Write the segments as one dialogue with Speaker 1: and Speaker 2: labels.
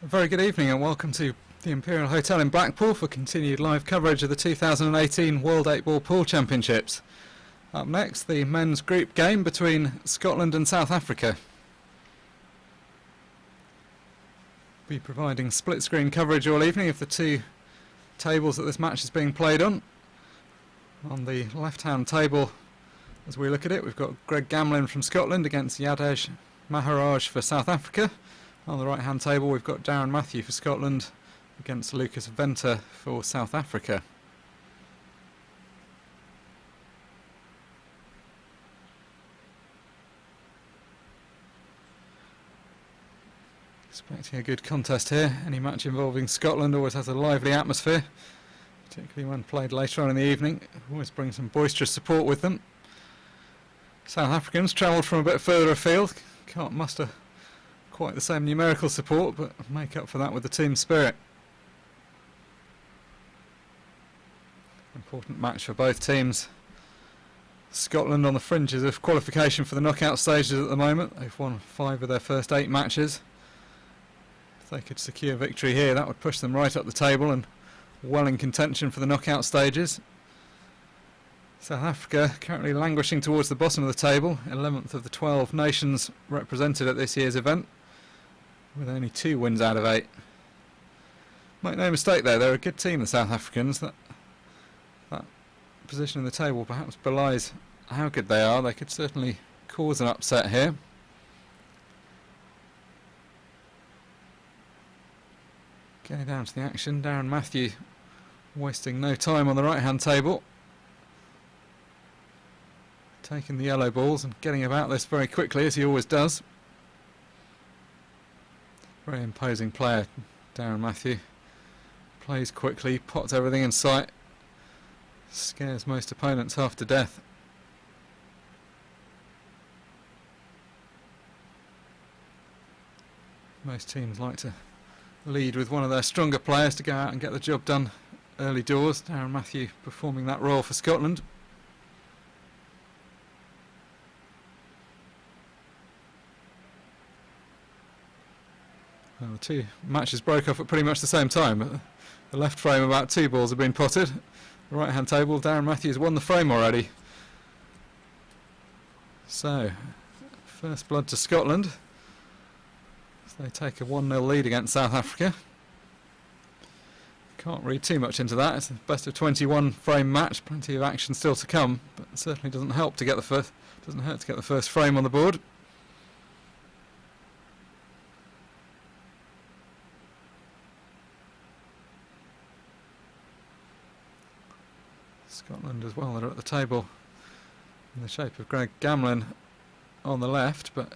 Speaker 1: A very good evening and welcome to the Imperial Hotel in Blackpool for continued live coverage of the 2018 World 8-Ball Pool Championships. Up next, the men's group game between Scotland and South Africa. We'll be providing split screen coverage all evening of the two tables that this match is being played on. On the left hand table, as we look at it, we've got Greg Gamlin from Scotland against Yadej Maharaj for South Africa. On the right hand table we've got Darren Matthew for Scotland against Lucas Venter for South Africa. Expecting a good contest here. Any match involving Scotland always has a lively atmosphere, particularly when played later on in the evening. Always bring some boisterous support with them. South Africans travelled from a bit further afield, can't muster quite the same numerical support, but make up for that with the team spirit. Important match for both teams. Scotland on the fringes of qualification for the knockout stages at the moment. They've won 5 of their first 8 matches. If they could secure victory here, that would push them right up the table and well in contention for the knockout stages. South Africa currently languishing towards the bottom of the table, 11th of the 12 nations represented at this year's event, with only 2 wins out of 8. Make no mistake though, they're a good team, the South Africans. That position in the table perhaps belies how good they are. They could certainly cause an upset here. Getting down to the action, Darren Matthew wasting no time on the right hand table, taking the yellow balls and getting about this very quickly, as he always does. Very imposing player, Darren Matthew. Plays quickly, pots everything in sight, scares most opponents half to death. Most teams like to lead with one of their stronger players to go out and get the job done early doors. Darren Matthew performing that role for Scotland. Well, the two matches broke off at pretty much the same time, but the left frame about 2 balls have been potted. The right hand table, Darren Matthews won the frame already. So, first blood to Scotland as they take a 1-0 lead against South Africa. Can't read too much into that. It's a best of 21 frame match, plenty of action still to come, but it certainly doesn't help to get the first, doesn't hurt to get the first frame on the board. Scotland as well, they're at the table in the shape of Greg Gamlin on the left, but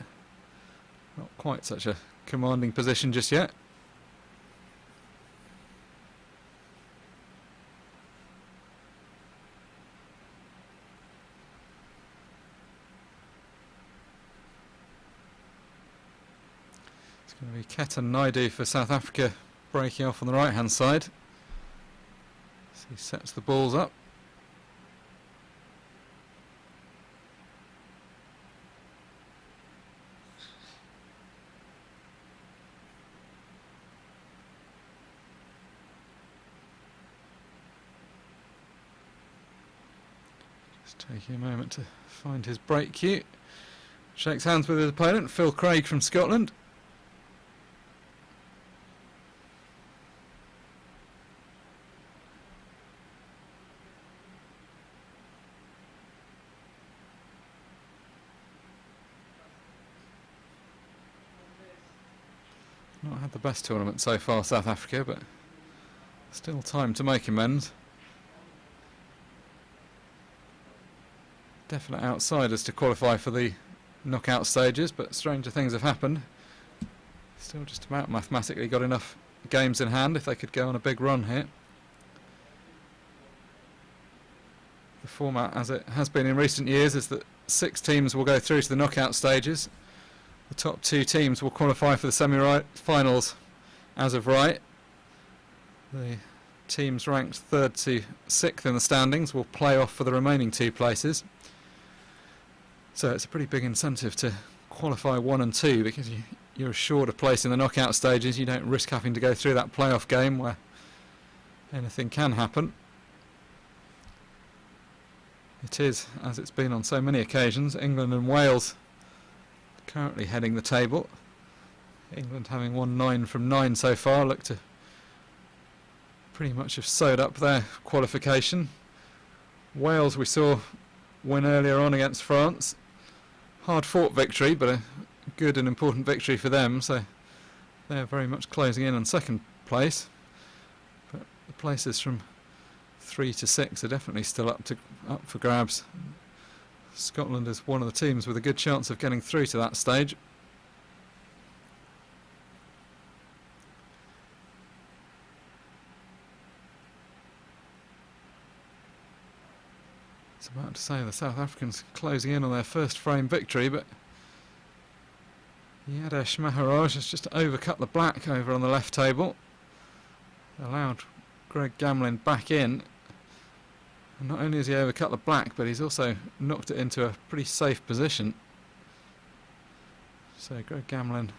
Speaker 1: not quite such a commanding position just yet. It's going to be Ketan Naidu for South Africa breaking off on the right hand side. So he sets the balls up. Taking a moment to find his break cue. Shakes hands with his opponent, Phil Craig from Scotland. Not had the best tournament so far, South Africa, but still time to make amends. Definite outsiders to qualify for the knockout stages, but stranger things have happened. Still just about mathematically got enough games in hand if they could go on a big run here. The format, as it has been in recent years, is that 6 teams will go through to the knockout stages. The top 2 teams will qualify for the semi-finals as of right. The teams ranked 3rd to 6th in the standings will play off for the remaining 2 places. So it's a pretty big incentive to qualify 1 and 2, because you're assured a place in the knockout stages. You don't risk having to go through that playoff game where anything can happen. It is, as it's been on so many occasions, England and Wales currently heading the table. England, having won 9 from 9 so far, look to pretty much have sewed up their qualification. Wales, we saw win earlier on against France. Hard fought victory, but a good and important victory for them, so they're very much closing in on second place. But the places from 3 to 6 are definitely still up for grabs. Scotland is one of the teams with a good chance of getting through to that stage. It's about to say the South Africans closing in on their first frame victory, but Yadesh Maharaj has just overcut the black over on the left table, allowed Greg Gamlin back in. And not only has he overcut the black, but he's also knocked it into a pretty safe position. So Greg Gamlin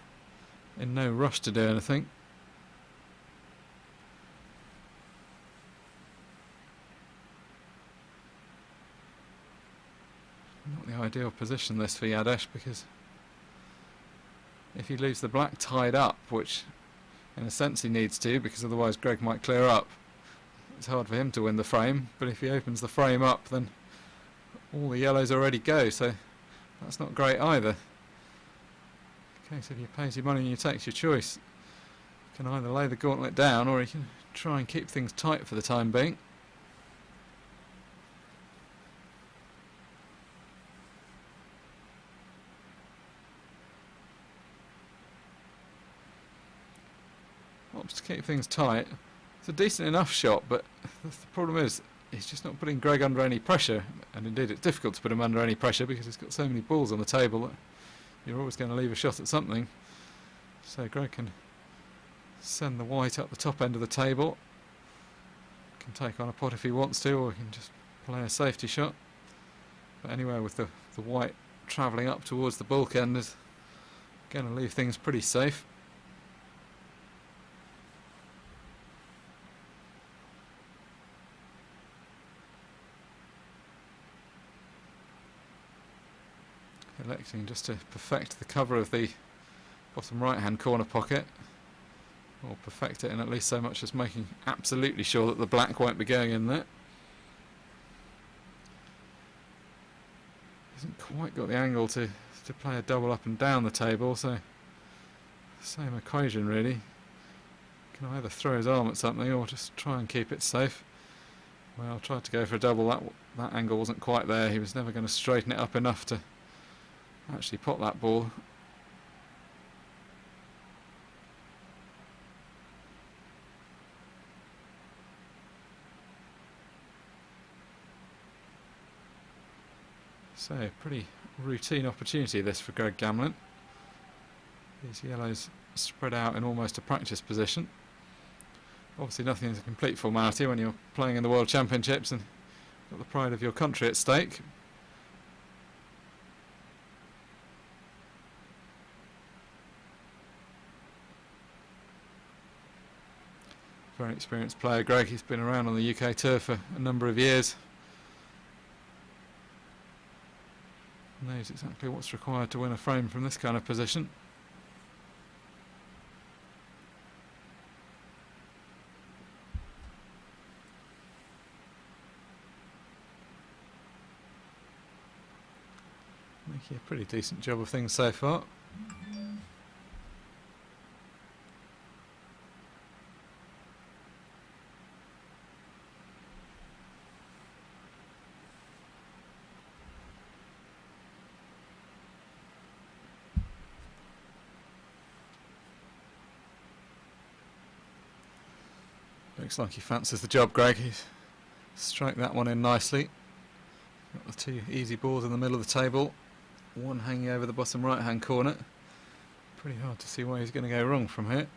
Speaker 1: in no rush to do anything. Not the ideal position this for Yadesh, because if he leaves the black tied up, which in a sense he needs to, because otherwise Greg might clear up, it's hard for him to win the frame. But if he opens the frame up, then all the yellows already go, so that's not great either. In case if he pays your money and you takes your choice, you can either lay the gauntlet down or you can try and keep things tight for the time being. Opts to keep things tight. It's a decent enough shot, but the problem is he's just not putting Greg under any pressure, and indeed it's difficult to put him under any pressure because he's got so many balls on the table that you're always going to leave a shot at something. So Greg can send the white up the top end of the table, can take on a pot if he wants to, or he can just play a safety shot. But anywhere with the white travelling up towards the bulk end is going to leave things pretty safe. Electing just to perfect the cover of the bottom right hand corner pocket, or perfect it in at least so much as making absolutely sure that the black won't be going in there. Hasn't quite got the angle to play a double up and down the table, so same equation really. Can either throw his arm at something or just try and keep it safe. Well, I tried to go for a double, that angle wasn't quite there. He was never going to straighten it up enough to actually pot that ball. So, pretty routine opportunity this for Greg Gamlin. These yellows spread out in almost a practice position. Obviously nothing is a complete formality when you're playing in the World Championships and got the pride of your country at stake. Very experienced player, Greg. He's been around on the UK tour for a number of years. Knows exactly what's required to win a frame from this kind of position. Making a pretty decent job of things so far. Looks like he fancies the job, Greg. He's struck that one in nicely. Got the two easy balls in the middle of the table, one hanging over the bottom right hand corner. Pretty hard to see where he's going to go wrong from here.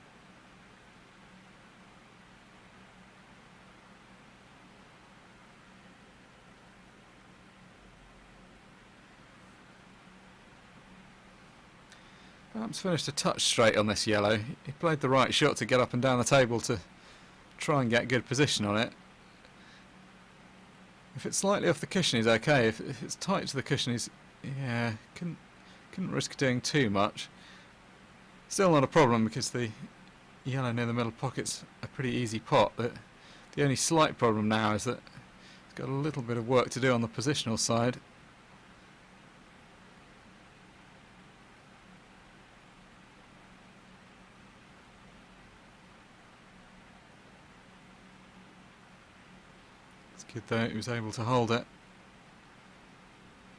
Speaker 1: Perhaps finished a touch straight on this yellow. He played the right shot to get up and down the table to try and get good position on it. If it's slightly off the cushion, he's okay. If it's tight to the cushion, he's... yeah, couldn't risk doing too much. Still not a problem because the yellow near the middle pocket's a pretty easy pot. The only slight problem now is that he's got a little bit of work to do on the positional side. It's good though, he was able to hold it.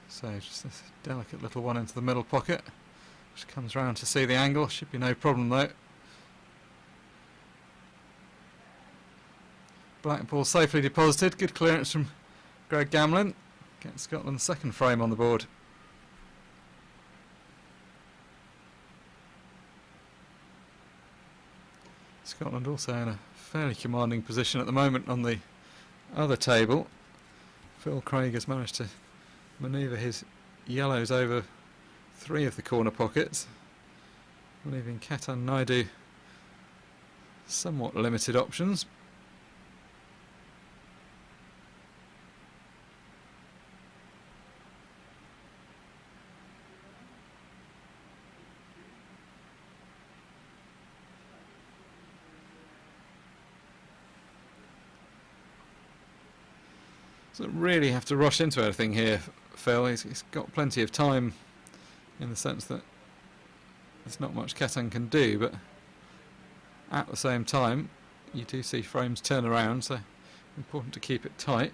Speaker 1: So just this delicate little one into the middle pocket. Just comes round to see the angle, should be no problem though. Black ball safely deposited, good clearance from Greg Gamlin. Gets Scotland's second frame on the board. Scotland also in a fairly commanding position at the moment on the other table. Phil Craig has managed to manoeuvre his yellows over 3 of the corner pockets, leaving Ketan Naidu somewhat limited options. Doesn't really have to rush into anything here, Phil. He's got plenty of time in the sense that there's not much Ketan can do, but at the same time you do see frames turn around, so important to keep it tight.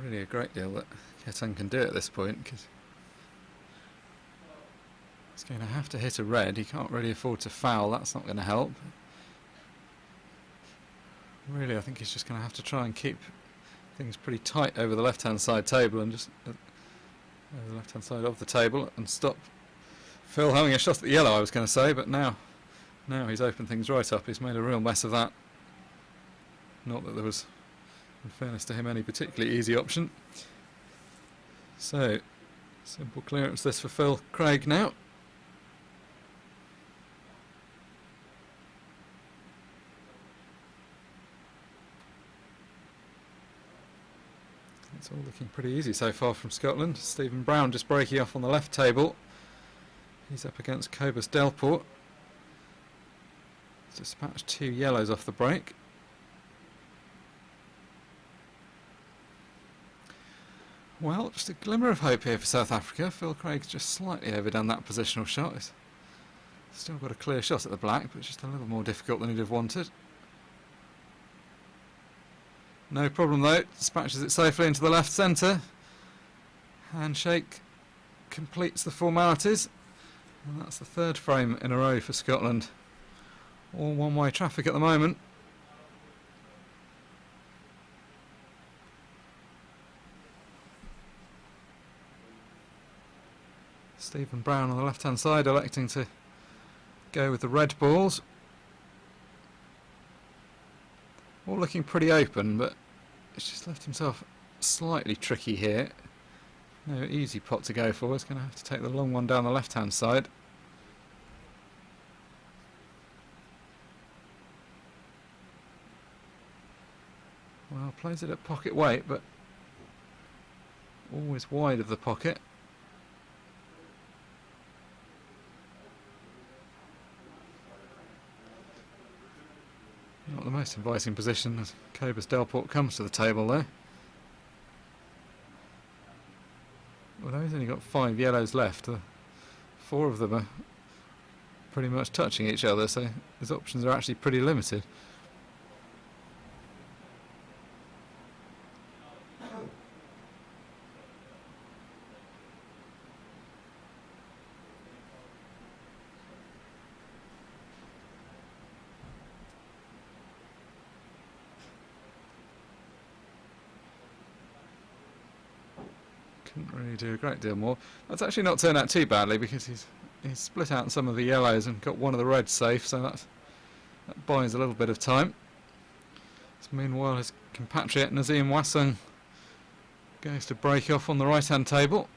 Speaker 1: Really a great deal that Ketan can do at this point, because he's going to have to hit a red. He can't really afford to foul, that's not going to help. Really, I think he's just going to have to try and keep things pretty tight over the left hand side table and just over the left hand side of the table and stop Phil having a shot at the yellow, I was going to say, but now he's opened things right up. He's made a real mess of that. Not that there was, in fairness to him, any particularly easy option. So, simple clearance this for Phil Craig now. It's all looking pretty easy so far from Scotland. Stephen Brown just breaking off on the left table. He's up against Cobus Delport. Dispatched 2 yellows off the break. Well, just a glimmer of hope here for South Africa. Phil Craig's just slightly overdone that positional shot. He's still got a clear shot at the black, but just a little more difficult than he'd have wanted. No problem though, dispatches it safely into the left centre. Handshake completes the formalities, and that's the 3rd frame in a row for Scotland. All one-way traffic at the moment. Stephen Brown on the left hand side electing to go with the red balls. All looking pretty open, but he's just left himself slightly tricky here. No easy pot to go for. He's going to have to take the long one down the left hand side. Well, plays it at pocket weight, but always wide of the pocket. Not the most inviting position as Cobus Delport comes to the table though. Although he's only got 5 yellows left, 4 of them are pretty much touching each other, so his options are actually pretty limited. Couldn't really do a great deal more. That's actually not turned out too badly because he's split out some of the yellows and got one of the reds safe, so that buys a little bit of time. So meanwhile his compatriot Nazim Wassung goes to break off on the right hand table.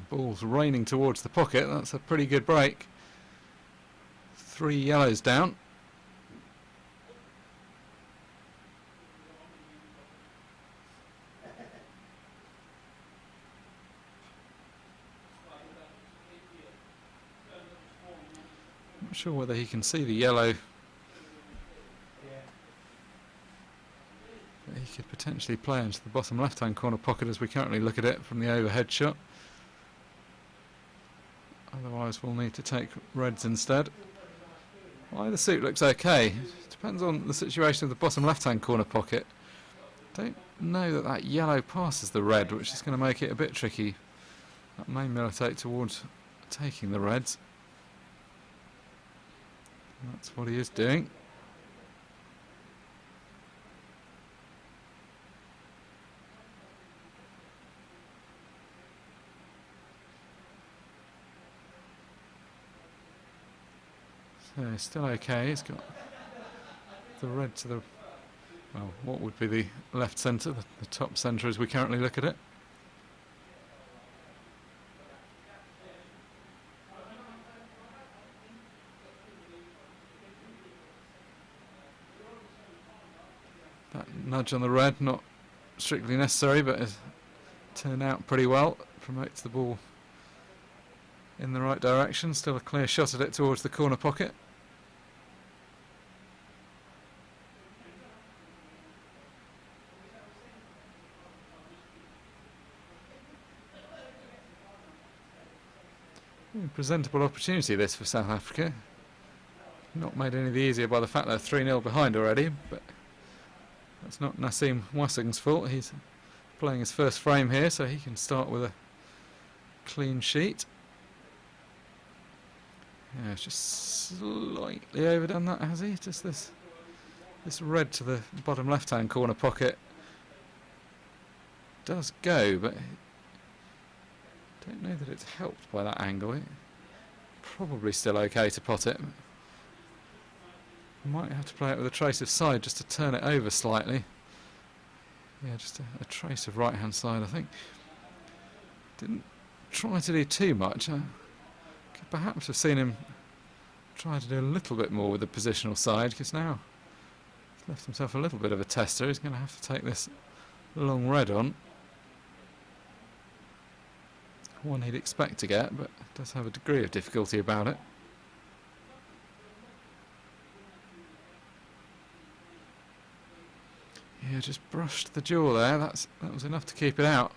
Speaker 1: Ball's raining towards the pocket. That's a pretty good break. 3 yellows down. Not sure whether he can see the yellow. But he could potentially play into the bottom left hand corner pocket as we currently look at it from the overhead shot. Otherwise we'll need to take reds instead. Either suit looks okay. Depends on the situation of the bottom left hand corner pocket. Don't know that that yellow passes the red, which is going to make it a bit tricky. That may militate towards taking the reds. And that's what he is doing. So still okay. He's got the red to the, well, what would be the left centre, the top centre as we currently look at it. That nudge on the red, not strictly necessary, but has turned out pretty well. Promotes the ball in the right direction. Still a clear shot at it towards the corner pocket. Presentable opportunity this for South Africa. Not made any the easier by the fact they're 3-0 behind already, but that's not Nazim Wassung's fault. He's playing his first frame here, so he can start with a clean sheet. Yeah, it's just slightly overdone that, has he? Just this red to the bottom left-hand corner pocket does go, but I don't know that it's helped by that angle. Probably still okay to pot it. Might have to play it with a trace of side just to turn it over slightly. Yeah, just a trace of right-hand side, I think. Didn't try to do too much. Could perhaps have seen him try to do a little bit more with the positional side, because now he's left himself a little bit of a tester. He's going to have to take this long red on. One he'd expect to get, but does have a degree of difficulty about it. Yeah, just brushed the jaw there. That was enough to keep it out.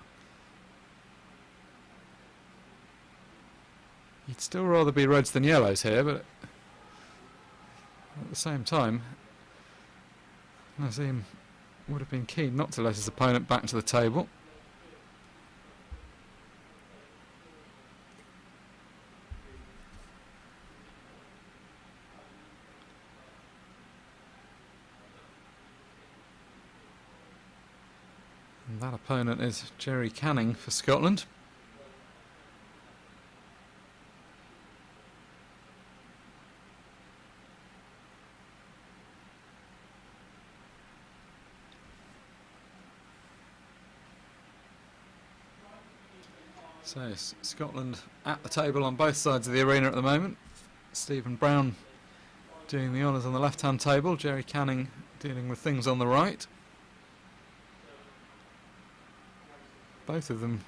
Speaker 1: You'd still rather be reds than yellows here, but at the same time, Nazim would have been keen not to let his opponent back to the table. And that opponent is Jerry Canning for Scotland. So Scotland at the table on both sides of the arena at the moment. Stephen Brown doing the honours on the left-hand table, Jerry Canning dealing with things on the right. Both of them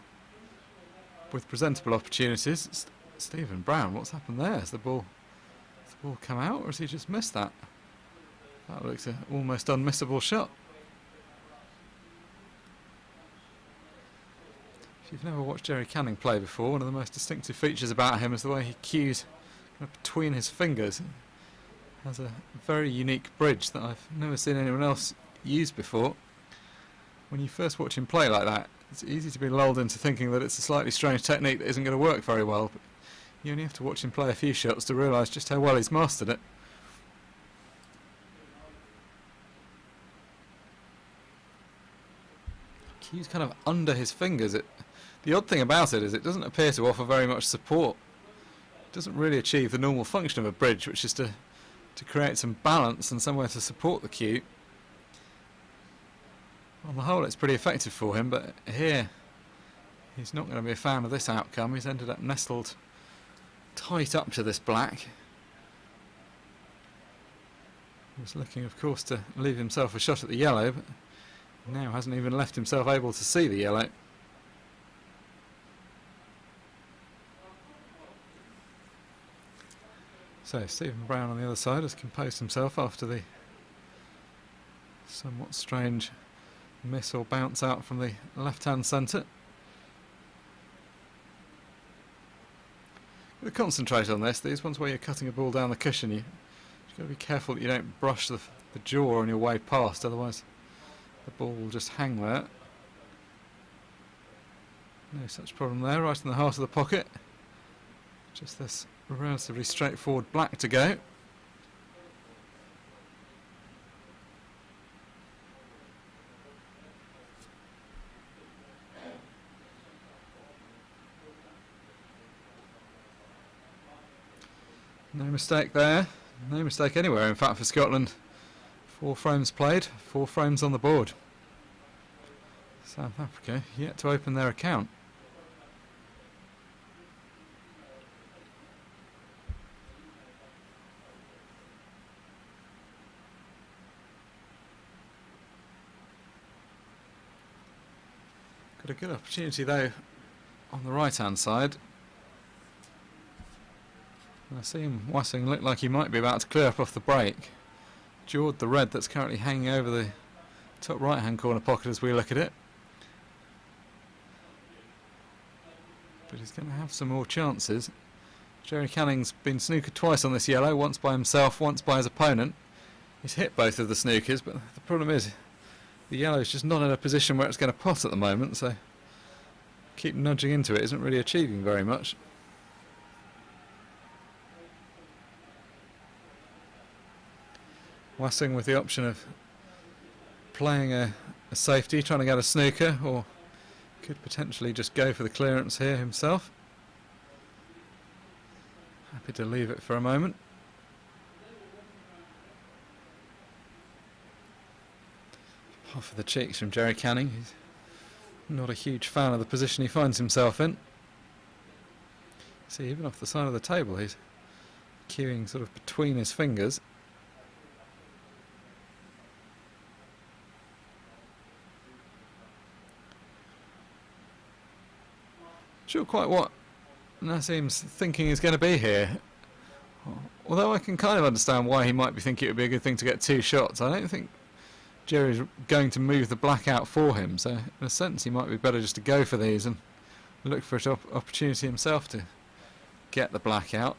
Speaker 1: with presentable opportunities. Stephen Brown, what's happened there? Has the ball come out, or has he just missed that? That looks an almost unmissable shot. If you've never watched Jerry Canning play before, one of the most distinctive features about him is the way he cues between his fingers. He has a very unique bridge that I've never seen anyone else use before. When you first watch him play like that, it's easy to be lulled into thinking that it's a slightly strange technique that isn't going to work very well, but you only have to watch him play a few shots to realise just how well he's mastered it. cue's kind of under his fingers. The odd thing about it is it doesn't appear to offer very much support. It doesn't really achieve the normal function of a bridge, which is to create some balance and somewhere to support the cue. On the whole, it's pretty effective for him, but here he's not going to be a fan of this outcome. He's ended up nestled tight up to this black. He was looking, of course, to leave himself a shot at the yellow, but now hasn't even left himself able to see the yellow. So Stephen Brown on the other side has composed himself after the somewhat strange miss or bounce out from the left-hand centre. Got to concentrate on this. These ones where you're cutting a ball down the cushion, you've got to be careful that you don't brush the jaw on your way past, otherwise the ball will just hang there. No such problem there, right in the heart of the pocket. Just this relatively straightforward black to go. No mistake there, no mistake anywhere in fact for Scotland. 4 frames played, 4 frames on the board. South Africa yet to open their account. Got a good opportunity though on the right hand side. I see him Wassing look like he might be about to clear up off the break. Jawed the red that's currently hanging over the top right hand corner pocket as we look at it. But he's going to have some more chances. Jerry Canning's been snookered twice on this yellow, once by himself, once by his opponent. He's hit both of the snookers, but the problem is the yellow's just not in a position where it's going to pot at the moment, so keep nudging into it isn't really achieving very much. Wassing with the option of playing a safety, trying to get a snooker, or could potentially just go for the clearance here himself. Happy to leave it for a moment. Puff of the cheeks from Jerry Canning. He's not a huge fan of the position he finds himself in. See, even off the side of the table, he's cueing sort of between his fingers. Sure quite what Nassim's thinking is going to be here. Although I can kind of understand why he might be thinking it would be a good thing to get 2 shots. I don't think Jerry's going to move the black out for him, so in a sense he might be better just to go for these and look for an opportunity himself to get the black out.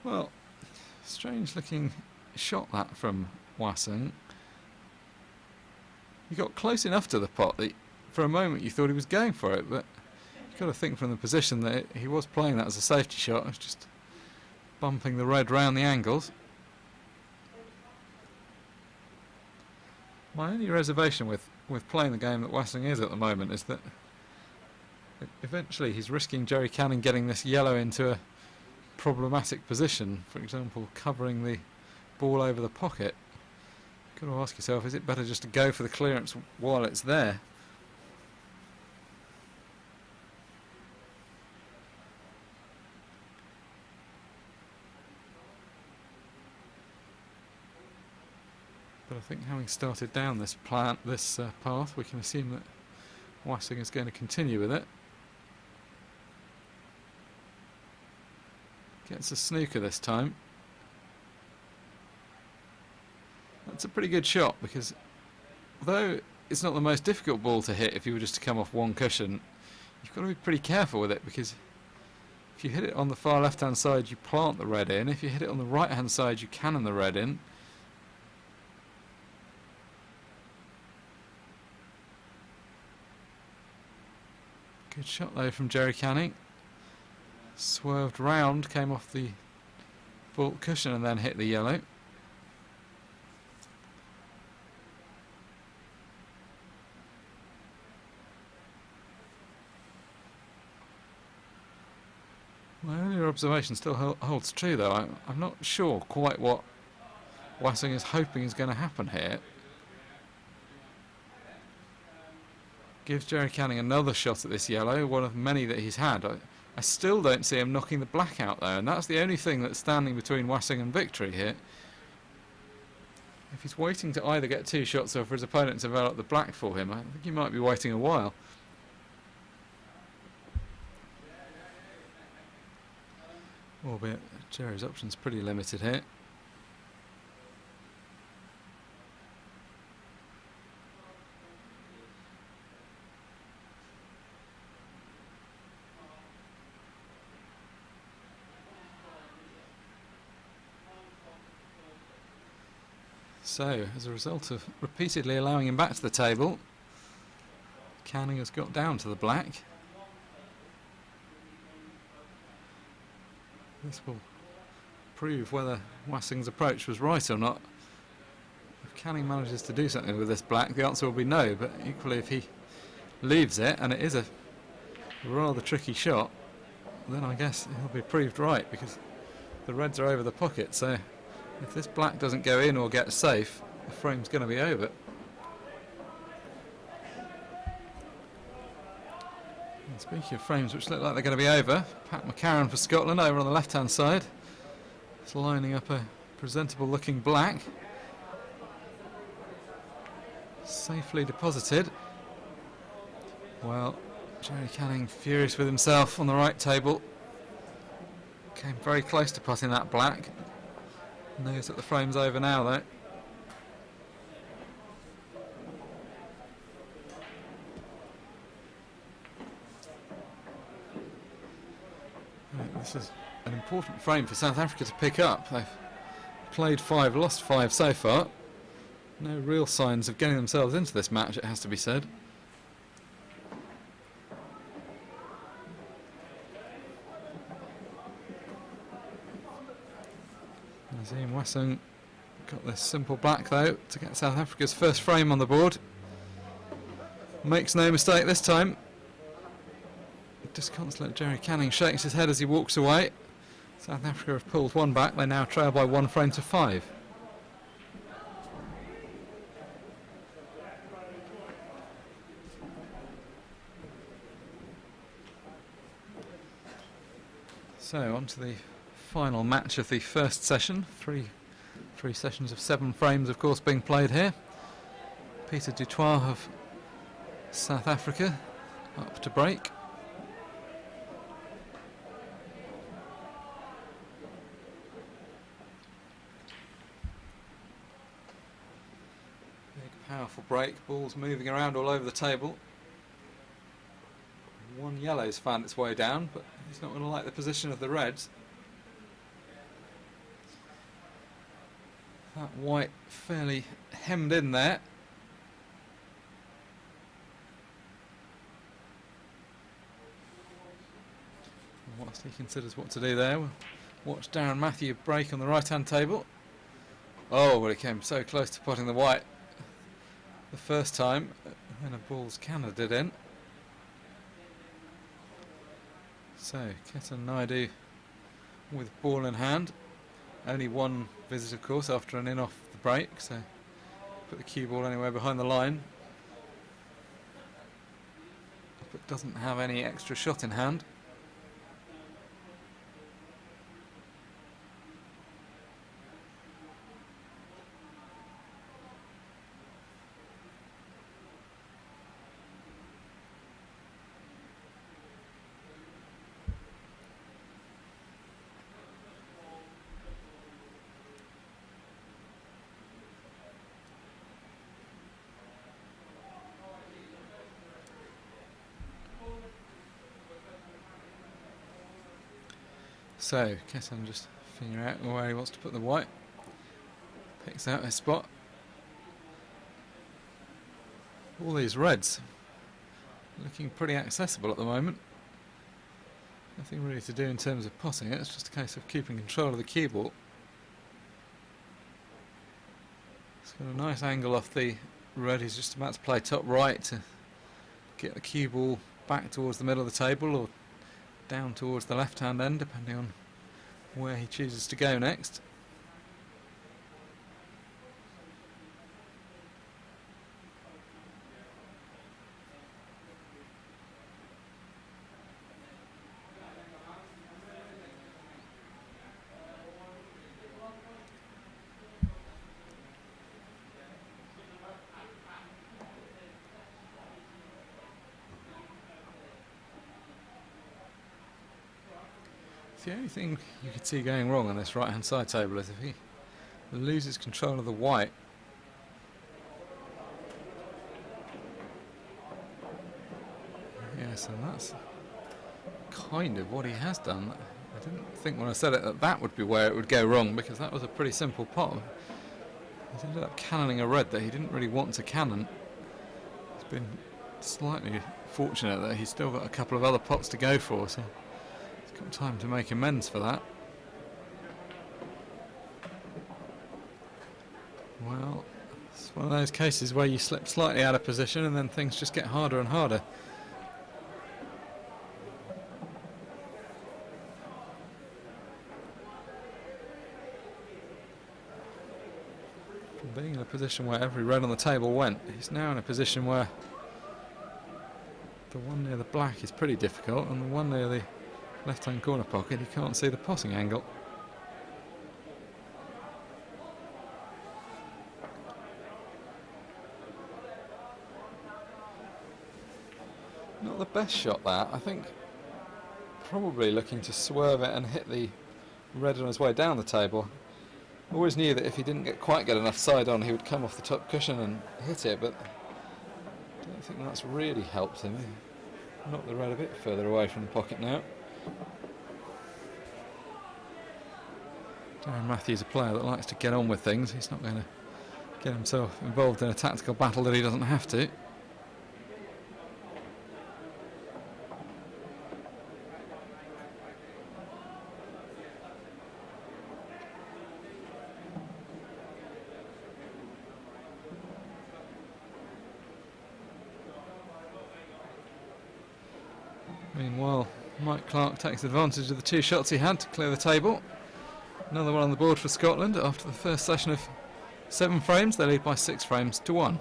Speaker 1: Well, strange looking shot that from Wassing. He got close enough to the pot that for a moment you thought he was going for it, but you've got to think from the position that he was playing that as a safety shot. It's just bumping the red round the angles. My only reservation with playing the game that Wassing is at the moment is that eventually he's risking Jerry Canning getting this yellow into a problematic position, for example covering the ball over the pocket. You've got to ask yourself, is it better just to go for the clearance while it's there? But I think having started down this path, we can assume that Wassing is going to continue with it. Gets a snooker this time. That's a pretty good shot, because although it's not the most difficult ball to hit if you were just to come off one cushion, you've got to be pretty careful with it, because If you hit it on the far left hand side, you plant the red in. If you hit it on the right hand side, you cannon the red in. Good shot though from Jerry Canning. Swerved round, came off the vault cushion and then hit the yellow. My earlier observation still holds true though. I'm not sure quite what Wassing is hoping is going to happen here. Gives Jerry Canning another shot at this yellow, one of many that he's had. I still don't see him knocking the black out though, and that's the only thing that's standing between Wassing and victory here. If he's waiting to either get 2 shots or for his opponent to develop the black for him, I think he might be waiting a while. Albeit Jerry's options pretty limited here. So, as a result of repeatedly allowing him back to the table, Canning has got down to the black. This will prove whether Wassing's approach was right or not. If Canning manages to do something with this black, the answer will be no, but equally if he leaves it, and it is a rather tricky shot, then I guess he'll be proved right, because the reds are over the pocket, so if this black doesn't go in or get safe, the frame's going to be over. And speaking of frames which look like they're going to be over, Pat McCarron for Scotland over on the left hand side. It's lining up a presentable looking black. Safely deposited. Well, Jerry Canning furious with himself on the right table. Came very close to putting that black. Knows that the frame's over now though. Right, this is an important frame for South Africa to pick up. They've played 5, lost 5 so far. No real signs of getting themselves into this match, it has to be said. Nazim Wassing got this simple black though to get South Africa's first frame on the board. Makes no mistake this time. Disconsolate Jerry Canning shakes his head as he walks away. South Africa have pulled 1 back. They now trail by 1 frame to 5. So on to the final match of the first session. Three sessions of 7 frames, of course, being played here. Peter Dutoit of South Africa up to break. Big, powerful break. Balls moving around all over the table. 1 yellow's found its way down, but he's not going to like the position of the reds. That white fairly hemmed in there. And whilst he considers what to do there, we'll watch Darren Matthew break on the right hand table. Oh, well, he came so close to putting the white the first time, and a ball's cannoned in. So, Ketan Naidu with ball in hand. Only 1 visit, of course, after an in off the break, so put the cue ball anywhere behind the line. But doesn't have any extra shot in hand. So Kesson just figure out where he wants to put the white. Picks out his spot. All these reds looking pretty accessible at the moment. Nothing really to do in terms of potting it, it's just a case of keeping control of the cue ball. It's got a nice angle off the red, he's just about to play top right to get the cue ball back towards the middle of the table or down towards the left hand end, depending on where he chooses to go next. The only thing you could see going wrong on this right hand side table is if he loses control of the white. Yeah, so that's kind of what he has done. I didn't think when I said it that that would be where it would go wrong, because that was a pretty simple pot. He's ended up cannoning a red that he didn't really want to cannon. He's been slightly fortunate that he's still got a couple of other pots to go for, so he's got time to make amends for that. Well, it's one of those cases where you slip slightly out of position and then things just get harder and harder. From being in a position where every red on the table went, he's now in a position where the one near the black is pretty difficult, and the one near the left-hand corner pocket, he can't see the potting angle. Not the best shot that. I think probably looking to swerve it and hit the red on his way down the table. Always knew that if he didn't quite get enough side on, he would come off the top cushion and hit it, but I don't think that's really helped him. Knocked the red a bit further away from the pocket now. Darren Matthews, a player that likes to get on with things. He's not going to get himself involved in a tactical battle that he doesn't have to. Meanwhile, Mike Clark takes advantage of the two shots he had to clear the table. Another one on the board for Scotland. After the first session of 7 frames, they lead by 6 frames to 1.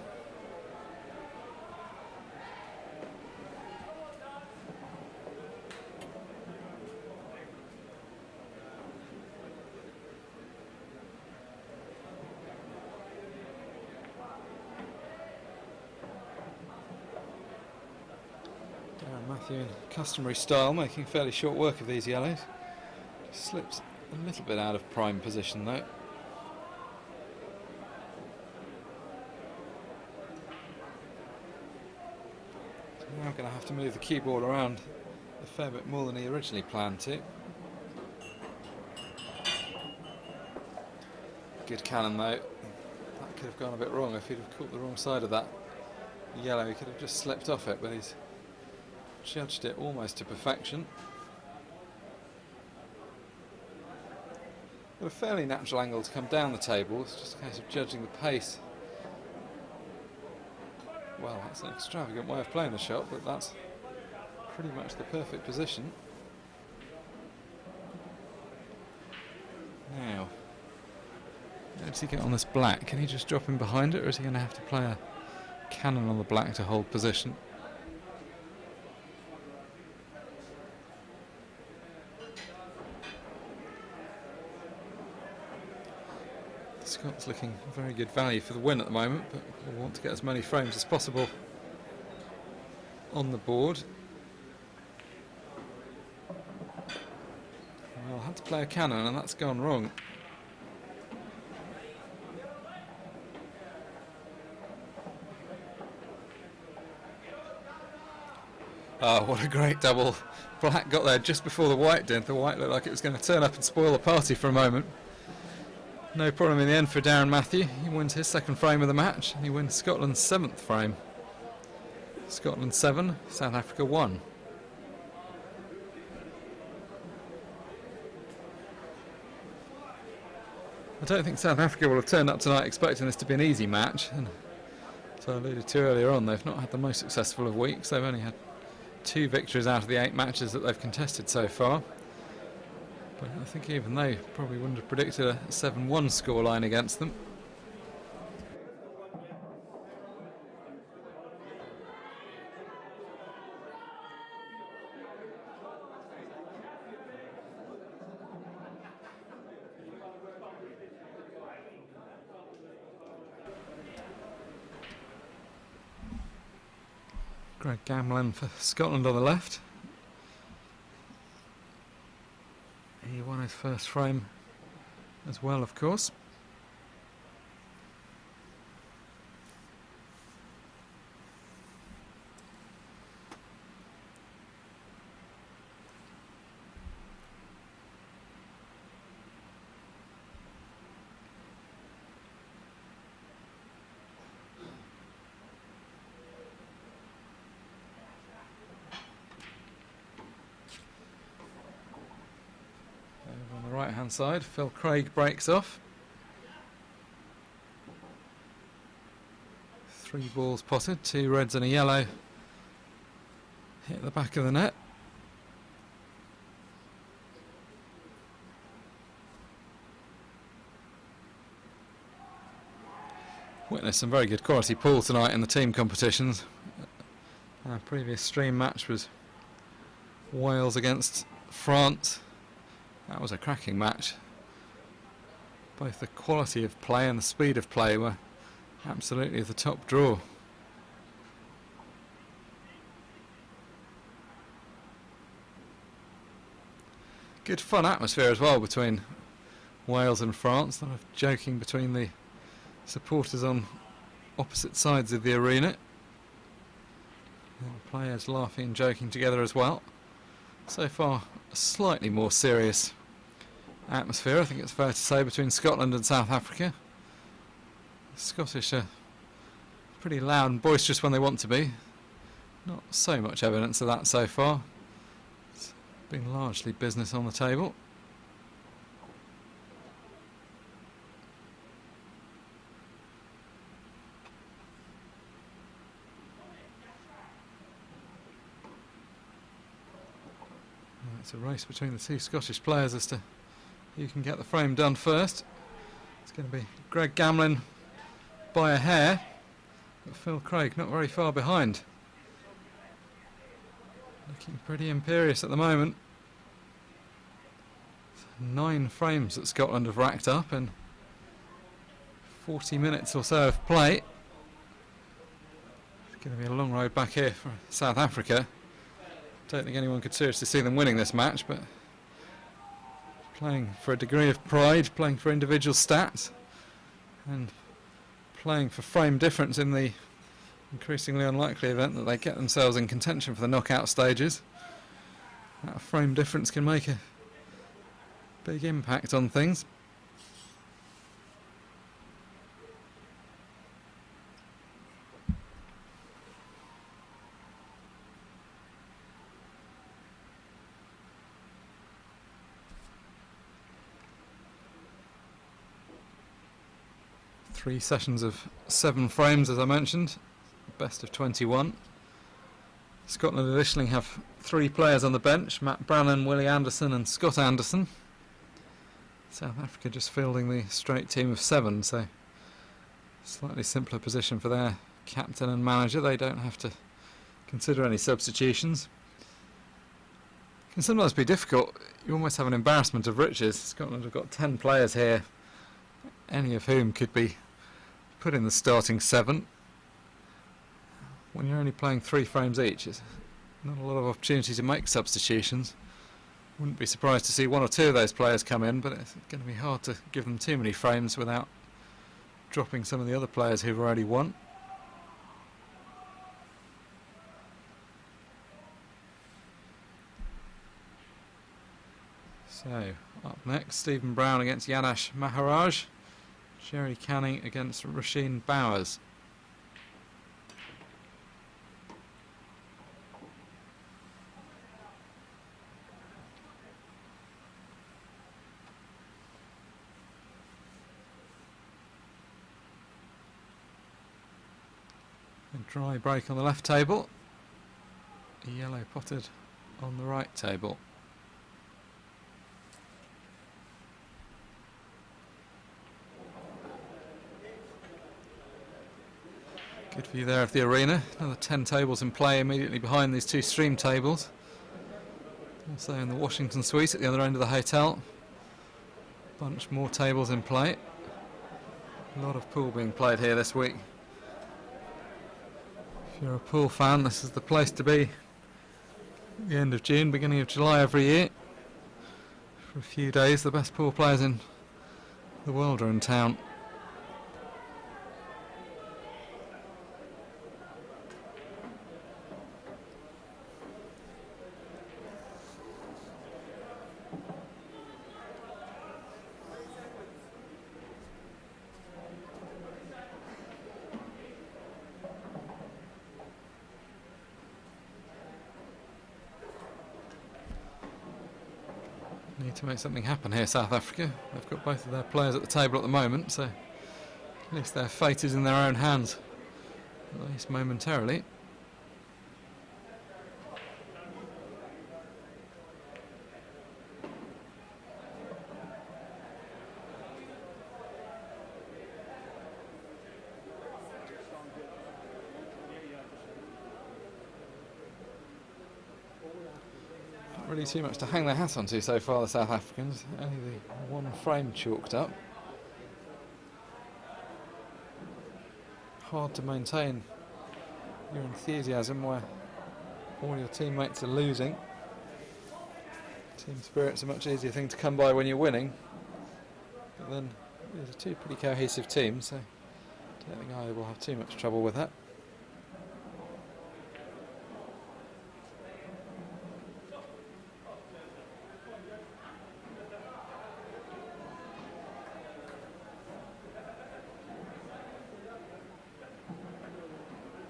Speaker 1: Darren Matthew in customary style, making fairly short work of these yellows. Just slips a little bit out of prime position though. So now going to have to move the cue ball around a fair bit more than he originally planned to. Good cannon though. That could have gone a bit wrong if he'd have caught the wrong side of that yellow. He could have just slipped off it, but he's judged it almost to perfection. Got a fairly natural angle to come down the table, it's just a case of judging the pace. Well, that's an extravagant way of playing the shot, but that's pretty much the perfect position. Now, how does he get on this black? Can he just drop him behind it, or is he going to have to play a cannon on the black to hold position? Scott's looking very good value for the win at the moment, but we'll want to get as many frames as possible on the board. Well, I had to play a cannon and that's gone wrong. Oh, what a great double. Black got there just before the white did. The white looked like it was going to turn up and spoil the party for a moment. No problem in the end for Darren Matthew. He wins his second frame of the match and he wins Scotland's 7th frame. Scotland 7, South Africa 1. I don't think South Africa will have turned up tonight expecting this to be an easy match. And as I alluded to earlier on, they've not had the most successful of weeks. They've only had 2 victories out of the 8 matches that they've contested so far. But I think even they probably wouldn't have predicted a 7-1 scoreline against them. Greg Gamlin for Scotland on the left. He won his first frame as well, of course. On the right hand side, Phil Craig breaks off. 3 balls potted, 2 reds and a yellow hit the back of the net. Witnessed some very good quality pool tonight in the team competitions. Our previous stream match was Wales against France. That was a cracking match. Both the quality of play and the speed of play were absolutely the top draw. Good fun atmosphere as well between Wales and France. A lot of joking between the supporters on opposite sides of the arena. And players laughing and joking together as well. So far, a slightly more serious atmosphere, I think it's fair to say, between Scotland and South Africa. The Scottish are pretty loud and boisterous when they want to be. Not so much evidence of that so far. It's been largely business on the table. It's a race between the 2 Scottish players as to who can get the frame done first. It's going to be Greg Gamlin by a hair, but Phil Craig not very far behind. Looking pretty imperious at the moment. 9 frames that Scotland have racked up in 40 minutes or so of play. It's going to be a long road back here for South Africa. Don't think anyone could seriously see them winning this match, but playing for a degree of pride, playing for individual stats, and playing for frame difference in the increasingly unlikely event that they get themselves in contention for the knockout stages. That frame difference can make a big impact on things. Three sessions of 7 frames, as I mentioned, best of 21. Scotland additionally have 3 players on the bench: Matt Brannan, Willie Anderson and Scott Anderson. South Africa just fielding the straight team of 7, so slightly simpler position for their captain and manager. They don't have to consider any substitutions. It can sometimes be difficult. You almost have an embarrassment of riches. Scotland have got 10 players here, any of whom could be put in the starting 7. When you're only playing 3 frames each, it's not a lot of opportunity to make substitutions. Wouldn't be surprised to see 1 or 2 of those players come in, but it's going to be hard to give them too many frames without dropping some of the other players who've already won. So, up next, Stephen Brown against Yadash Maharaj. Jerry Canning against Rasheen Bowers. A dry break on the left table. Yellow potted on the right table. Good view there of the arena. Another 10 tables in play immediately behind these two stream tables. Also in the Washington Suite at the other end of the hotel. Bunch more tables in play. A lot of pool being played here this week. If you're a pool fan, this is the place to be. At the end of June, beginning of July every year. For a few days, the best pool players in the world are in town. Need to make something happen here, South Africa. They've got both of their players at the table at the moment, so at least their fate is in their own hands, at least momentarily. Really too much to hang their hat onto so far, the South Africans. Only the one frame chalked up. Hard to maintain your enthusiasm where all your teammates are losing. Team spirit's a much easier thing to come by when you're winning. But then these are two pretty cohesive teams, so I don't think either will have too much trouble with that.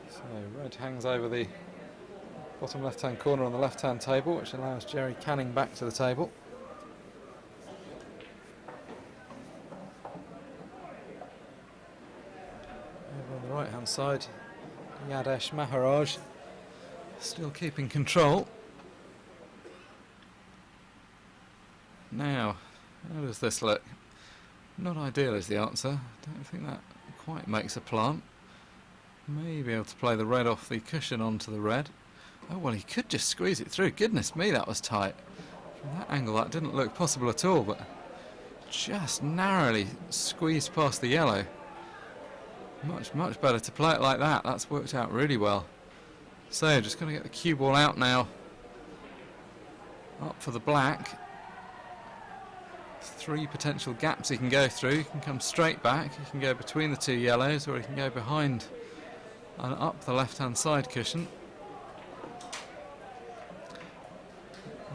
Speaker 1: So red hangs over the bottom left-hand corner on the left-hand table, which allows Jerry Canning back to the table. Over on the right-hand side, Yadash Maharaj still keeping control. Now, how does this look? Not ideal is the answer. I don't think that quite makes a plant. May be able to play the red off the cushion onto the red. Oh, well, he could just squeeze it through. Goodness me, that was tight. From that angle, that didn't look possible at all, but just narrowly squeezed past the yellow. Much better to play it like that. That's worked out really well. So, just going to get the cue ball out now. Up for the black. 3 potential gaps he can go through. He can come straight back. He can go between the two yellows, or he can go behind and up the left-hand side cushion.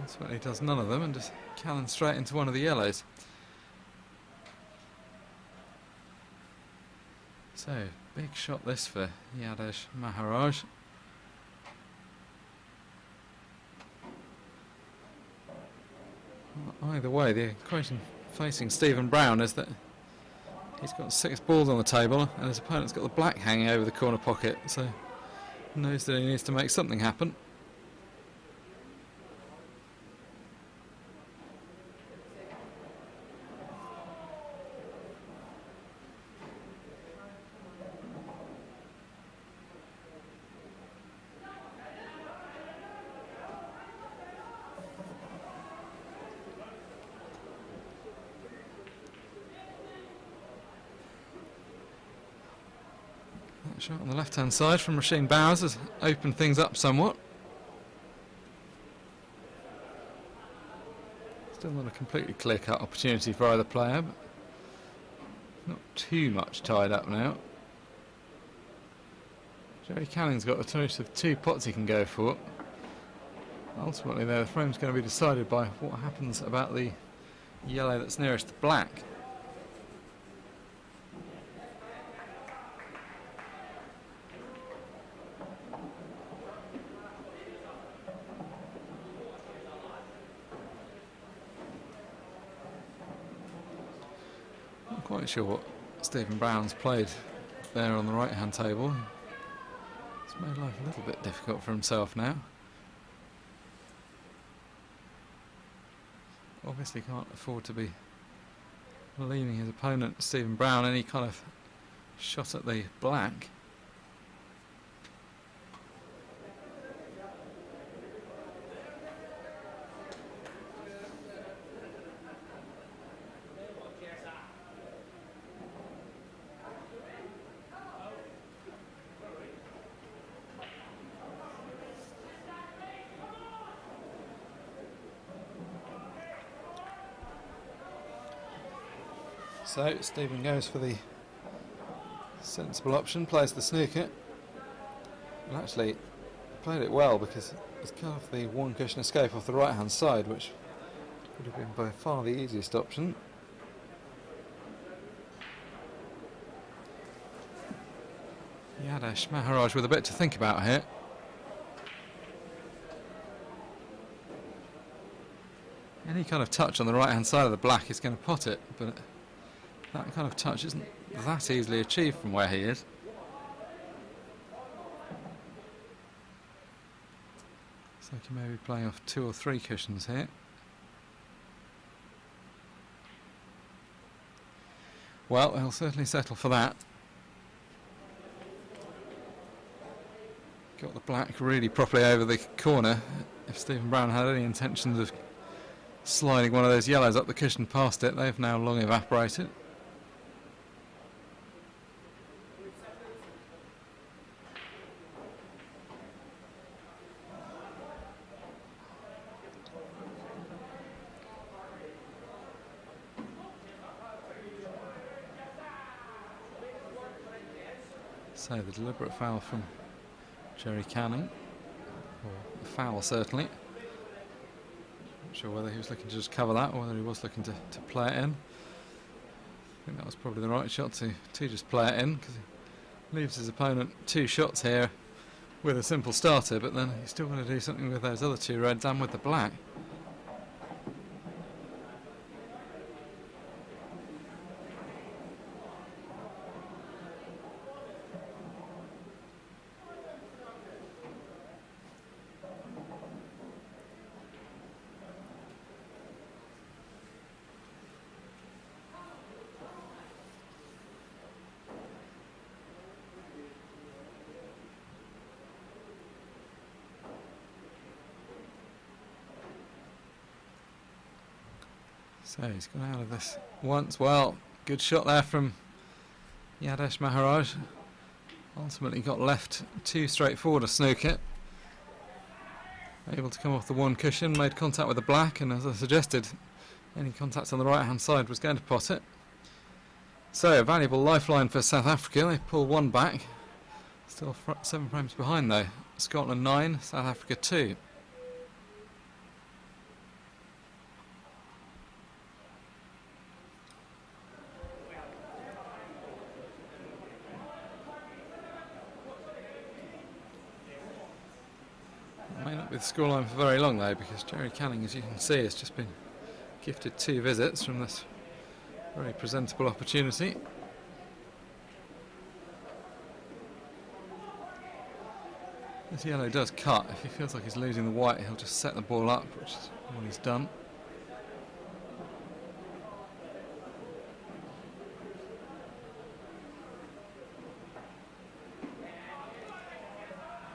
Speaker 1: Ultimately does none of them and just cannon straight into one of the yellows. So, big shot this for Yadash Maharaj. Well, either way, the equation facing Stephen Brown is that he's got 6 balls on the table and his opponent's got the black hanging over the corner pocket, so he knows that he needs to make something happen. That shot on the left-hand side from Rasheen Bowers has opened things up somewhat. Still not a completely clear-cut opportunity for either player, but not too much tied up now. Jerry Canning's got a choice of 2 pots he can go for. Ultimately, the frame's going to be decided by what happens about the yellow that's nearest the black. Not quite sure what Stephen Brown's played there on the right hand table. It's made life a little bit difficult for himself now. Obviously can't afford to be leaving his opponent Stephen Brown any kind of shot at the black. So Stephen goes for the sensible option, plays the snooker, and actually played it well because he's cut off the one cushion escape off the right hand side, which would have been by far the easiest option. Yadesh Maharaj with a bit to think about here. Any kind of touch on the right hand side of the black is going to pot it, but that kind of touch isn't that easily achieved from where he is. So he can maybe play off 2 or 3 cushions here. Well, he'll certainly settle for that. Got the black really properly over the corner. If Stephen Brown had any intentions of sliding one of those yellows up the cushion past it, they've now long evaporated. So the deliberate foul from Jerry Canning, or a foul certainly. Not sure whether he was looking to just cover that or whether he was looking to play it in. I think that was probably the right shot to just play it in, because he leaves his opponent 2 shots here with a simple starter, but then he's still going to do something with those other 2 reds and with the black. So he's gone out of this once. Well, good shot there from Yadesh Maharaj. Ultimately got left too straightforward a snooker. Able to come off the one cushion, made contact with the black, and as I suggested, any contact on the right hand side was going to pot it. So a valuable lifeline for South Africa. They pull 1 back. Still 7 frames behind though. Scotland 9, South Africa 2. May not be the scoreline for very long though, because Jerry Canning, as you can see, has just been gifted 2 visits from this very presentable opportunity. This yellow does cut. If he feels like he's losing the white, he'll just set the ball up, which is what he's done.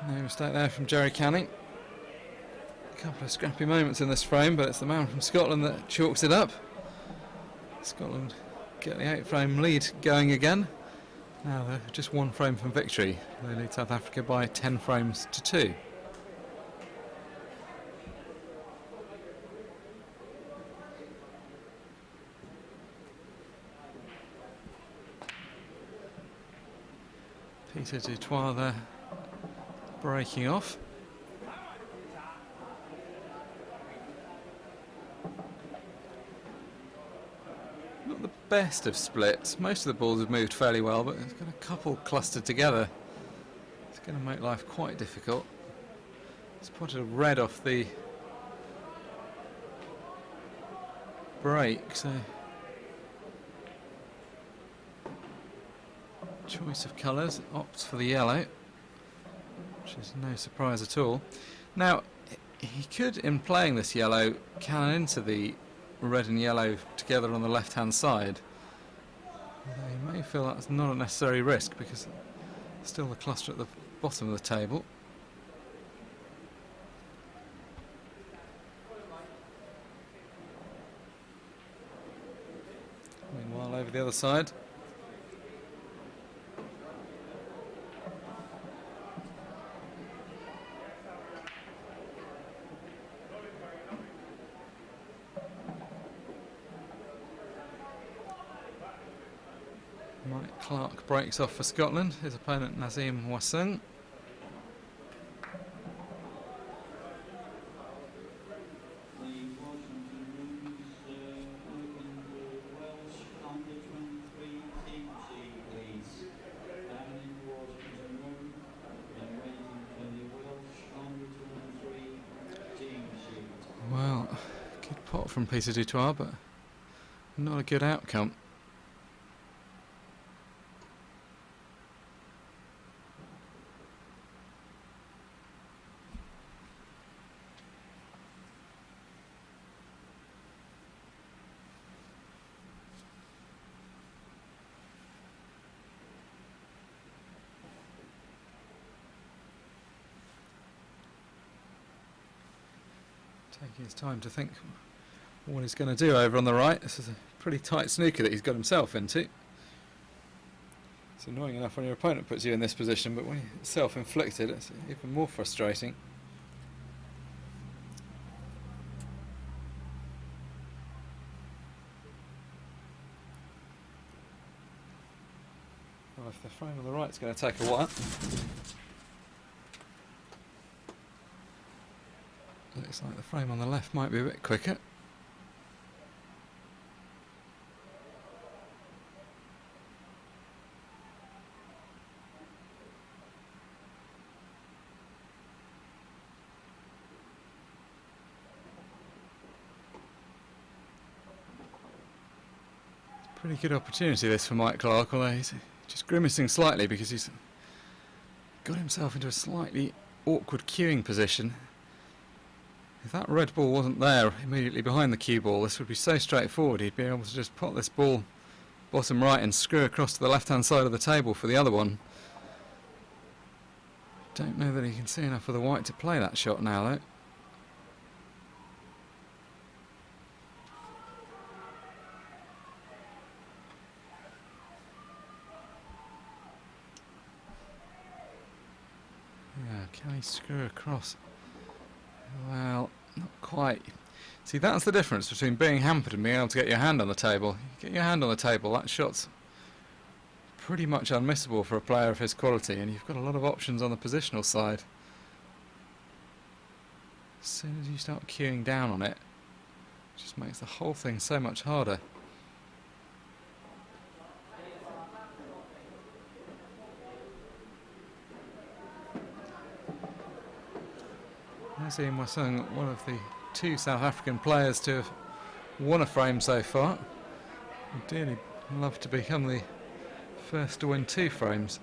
Speaker 1: No mistake there from Jerry Canning. A couple of scrappy moments in this frame, but it's the man from Scotland that chalks it up. Scotland get the 8-frame lead going again. Now they're just 1 frame from victory. They lead South Africa by 10 frames to 2. Peter Dutoit there breaking off. best of splits. Most of the balls have moved fairly well, but it's got a couple clustered together. It's going to make life quite difficult. Spotted a red off the break, so choice of colours, opts for the yellow, which is no surprise at all. Now, he could, in playing this yellow, cannon into the red and yellow together on the left-hand side. Although he may feel that's not a necessary risk, because still the cluster at the bottom of the table. Meanwhile, over the other side, Mike Clark breaks off for Scotland, his opponent Nazim Wasung. Well, good pot from Peter Dutoit, but not a good outcome. Taking his time to think what he's going to do over on the right. This is a pretty tight snooker that he's got himself into. It's annoying enough when your opponent puts you in this position, but when it's self-inflicted, it's even more frustrating. Well, if the frame on the right's going to take a while. Looks like the frame on the left might be a bit quicker. Pretty good opportunity this for Mike Clark, although he's just grimacing slightly because he's got himself into a slightly awkward queuing position. If that red ball wasn't there immediately behind the cue ball, this would be so straightforward. He'd be able to just pot this ball bottom right and screw across to the left-hand side of the table for the other one. Don't know that he can see enough of the white to play that shot now, though. Yeah, can he screw across? Well, not quite. See, that's the difference between being hampered and being able to get your hand on the table. You get your hand on the table, that shot's pretty much unmissable for a player of his quality, and you've got a lot of options on the positional side. As soon as you start queuing down on it, it just makes the whole thing so much harder. Nazim Wasung, one of the two South African players to have won a frame so far. Would dearly love to become the first to win 2 frames.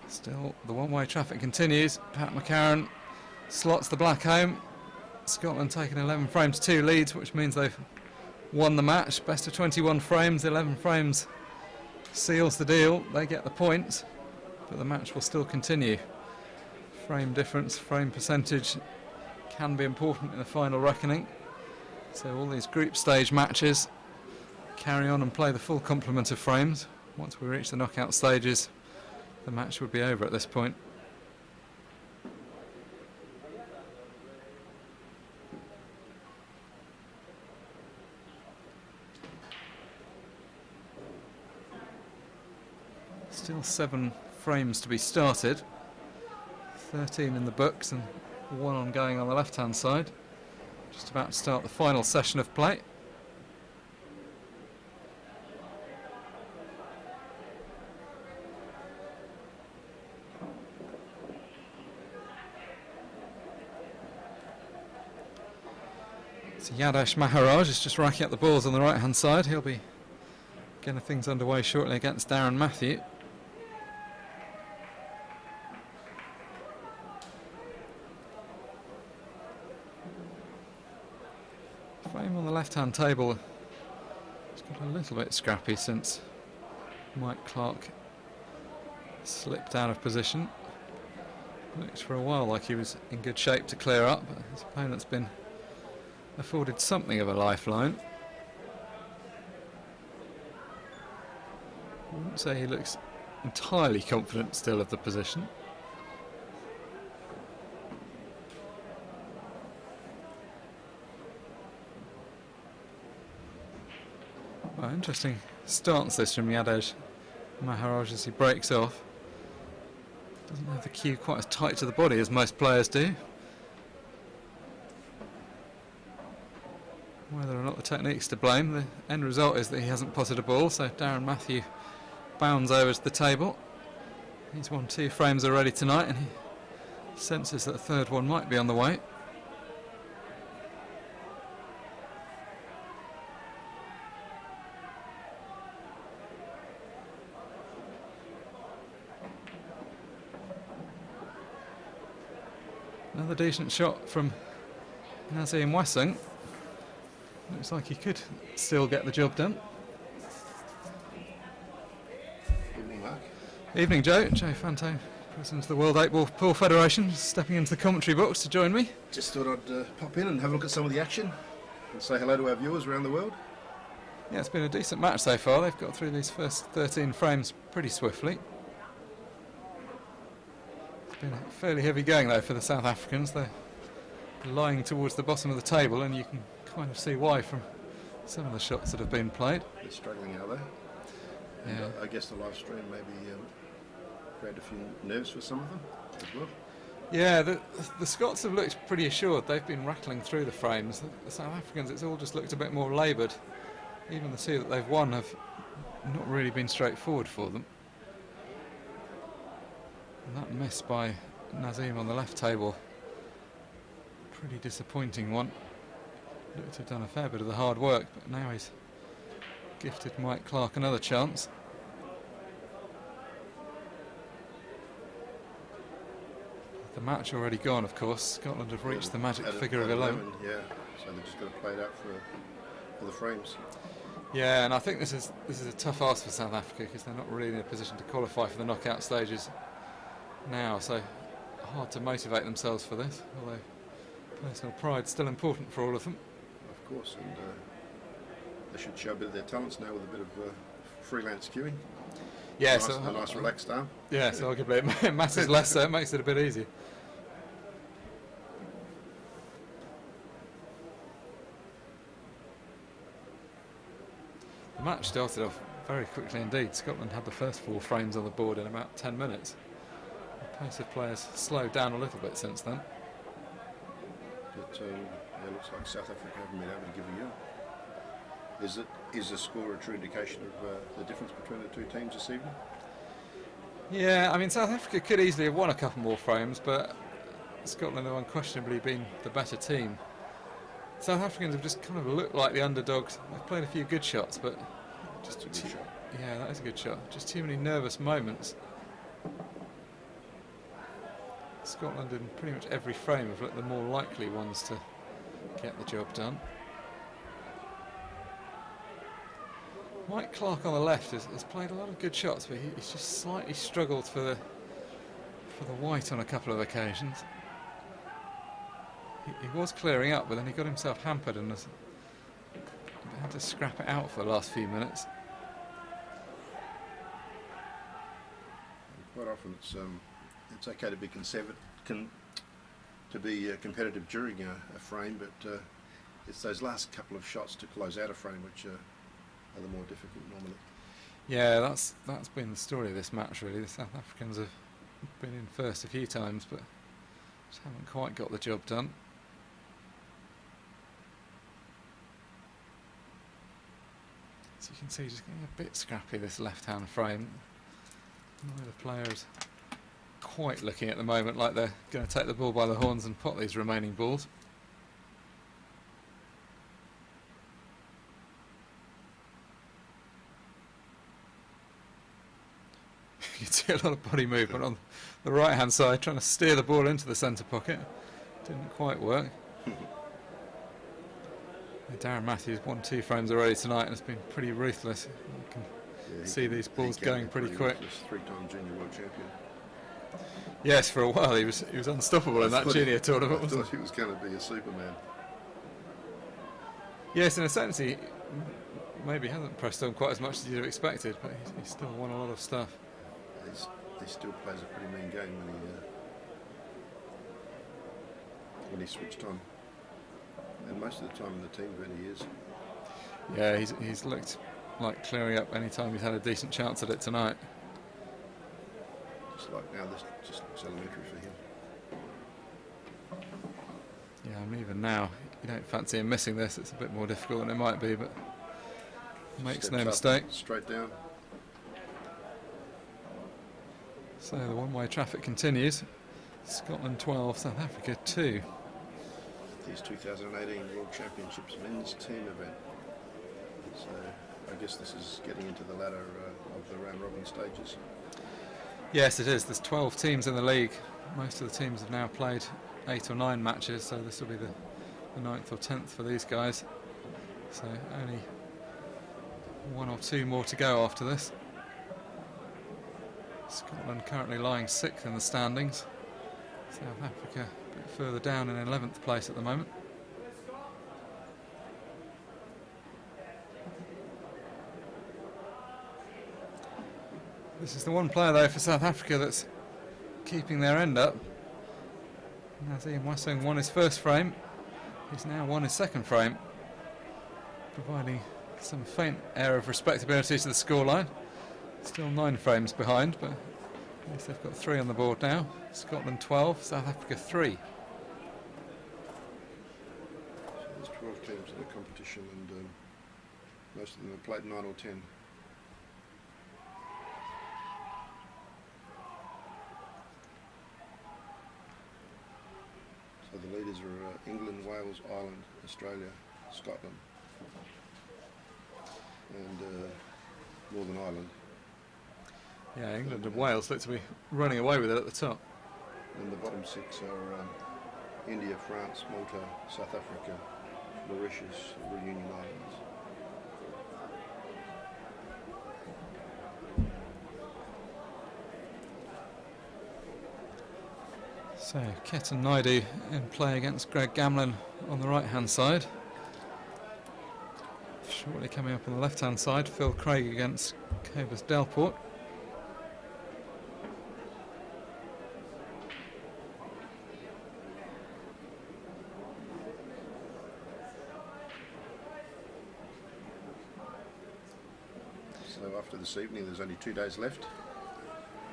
Speaker 1: Still, the one-way traffic continues. Pat McCarron slots the black home. Scotland taking 11 frames, 2 leads, which means they've won the match. Best of 21 frames, 11 frames seals the deal. They get the points, but the match will still continue. Frame difference, frame percentage can be important in the final reckoning. So all these group stage matches carry on and play the full complement of frames. Once we reach the knockout stages, the match would be over at this point. Still 7 frames to be started, 13 in the books and one ongoing on the left-hand side. Just about to start the final session of play. So Yadesh Maharaj is just racking up the balls on the right-hand side. He'll be getting things underway shortly against Darren Matthew. Frame on the left-hand table has got a little bit scrappy since Mike Clark slipped out of position. Looks for a while like he was in good shape to clear up, but his opponent's been afforded something of a lifeline. I wouldn't say he looks entirely confident still of the position. Well, interesting stance this from Yadesh Maharaj as he breaks off. Doesn't have the cue quite as tight to the body as most players do. Whether or not the technique's to blame, the end result is that he hasn't potted a ball, so Darren Matthew bounds over to the table. He's won 2 frames already tonight, and he senses that a third one might be on the way. Another decent shot from Nazim Wessing. Looks like he could still get the job done.
Speaker 2: Evening, Mark.
Speaker 1: Evening, Joe. Joe Fanto, President of the World 8-Ball Pool Federation, stepping into the commentary box to join me.
Speaker 2: Just thought I'd pop in and have a look at some of the action and say hello to our viewers around the world.
Speaker 1: Yeah, it's been a decent match so far. They've got through these first 13 frames pretty swiftly. It's been fairly heavy going though for the South Africans. They're lying towards the bottom of the table, and you can kind of see why from some of the shots that have been played.
Speaker 2: They're struggling out there. And
Speaker 1: Yeah.
Speaker 2: I guess the live stream maybe created a few nerves for some of them as well.
Speaker 1: Yeah, the Scots have looked pretty assured. They've been rattling through the frames. The South Africans, it's all just looked a bit more laboured. Even the 2 that they've won have not really been straightforward for them. And that miss by Nazim on the left table, pretty disappointing one. Looked to have done a fair bit of the hard work, but now he's gifted Mike Clark another chance. The match already gone, of course. Scotland have reached the magic figure of 11.
Speaker 2: Yeah, so they've just got to play it out for the frames.
Speaker 1: Yeah, and I think this is a tough ask for South Africa because they're not really in a position to qualify for the knockout stages now, so hard to motivate themselves for this, although personal pride's still important for all of them.
Speaker 2: Of course, and they should show a bit of their talents now with a bit of freelance cueing.
Speaker 1: Yeah,
Speaker 2: nice,
Speaker 1: so
Speaker 2: a nice relaxed arm.
Speaker 1: yeah, so arguably it matters less, so it makes it a bit easier. The match started off very quickly indeed. Scotland had the first 4 frames on the board in about 10 minutes. The pace of players slowed down a little bit since then.
Speaker 2: But it looks like South Africa haven't been able to give a yell. Is the score a true indication of the difference between the 2 teams this evening?
Speaker 1: Yeah, I mean, South Africa could easily have won a couple more frames, but Scotland have unquestionably been the better team. South Africans have just kind of looked like the underdogs. They've played a few good shots, but just
Speaker 2: That's a good shot.
Speaker 1: yeah, that is a good shot. Just too many nervous moments. Scotland in pretty much every frame have looked the more likely ones to get the job done. Mike Clark on the left has played a lot of good shots, but he's just slightly struggled for the white on a couple of occasions. He was clearing up, but then he got himself hampered and has had to scrap it out for the last few minutes.
Speaker 2: Quite often it's okay to be competitive during a frame, but it's those last couple of shots to close out a frame which are the more difficult normally.
Speaker 1: Yeah, that's been the story of this match really. The South Africans have been in first a few times, but Just haven't quite got the job done. As you can see, just getting a bit scrappy, this left-hand frame. Neither players quite looking at the moment like they're going to take the ball by the horns and pot these remaining balls. You can see a lot of body movement on the right-hand side, trying to steer the ball into the centre pocket. Didn't quite work. Darren Matthews won 2 frames already tonight and has been pretty ruthless. You can see these balls going pretty quick.
Speaker 2: 3-time junior world champion.
Speaker 1: Yes, for a while he was unstoppable in that junior tournament.
Speaker 2: I thought he was going to be a Superman.
Speaker 1: Yes, in a sense he maybe hasn't pressed on quite as much as you'd have expected, but he's still won a lot of stuff.
Speaker 2: He still plays a pretty mean game when he switched on. And most of the time in the team event he is.
Speaker 1: Yeah, he's looked like clearing up any time he's had a decent chance at it tonight.
Speaker 2: Just like now, this just looks elementary for him.
Speaker 1: Yeah, I mean, even now, you don't fancy him missing this. It's a bit more difficult than it might be, but makes no mistake.
Speaker 2: Straight down.
Speaker 1: So the one-way traffic continues. Scotland 12, South Africa 2.
Speaker 2: These 2018 World Championships men's team event. So I guess this is getting into the latter of the round-robin stages.
Speaker 1: Yes, it is. There's 12 teams in the league. Most of the teams have now played 8 or 9 matches, so this will be the 9th or 10th for these guys. So only 1 or 2 more to go after this. Scotland currently lying 6th in the standings. South Africa a bit further down in 11th place at the moment. This is the one player though for South Africa that's keeping their end up. As Ian Wassung won his first frame, he's now won his second frame, providing some faint air of respectability to the scoreline. Still 9 frames behind, but at least they've got 3 on the board now. Scotland 12, South Africa 3.
Speaker 2: So there's 12 teams in the competition, and most of them have played 9 or 10. So the leaders are England, Wales, Ireland, Australia, Scotland, and Northern Ireland.
Speaker 1: Yeah, England and Wales look to be running away with it at the top.
Speaker 2: And the bottom 6 are India, France, Malta, South Africa, Mauritius, Reunion Islands.
Speaker 1: So Ketan Naidu in play against Greg Gamlin on the right hand side. Shortly coming up on the left hand side, Phil Craig against Cobus Delport.
Speaker 2: So after this evening there's only 2 days left.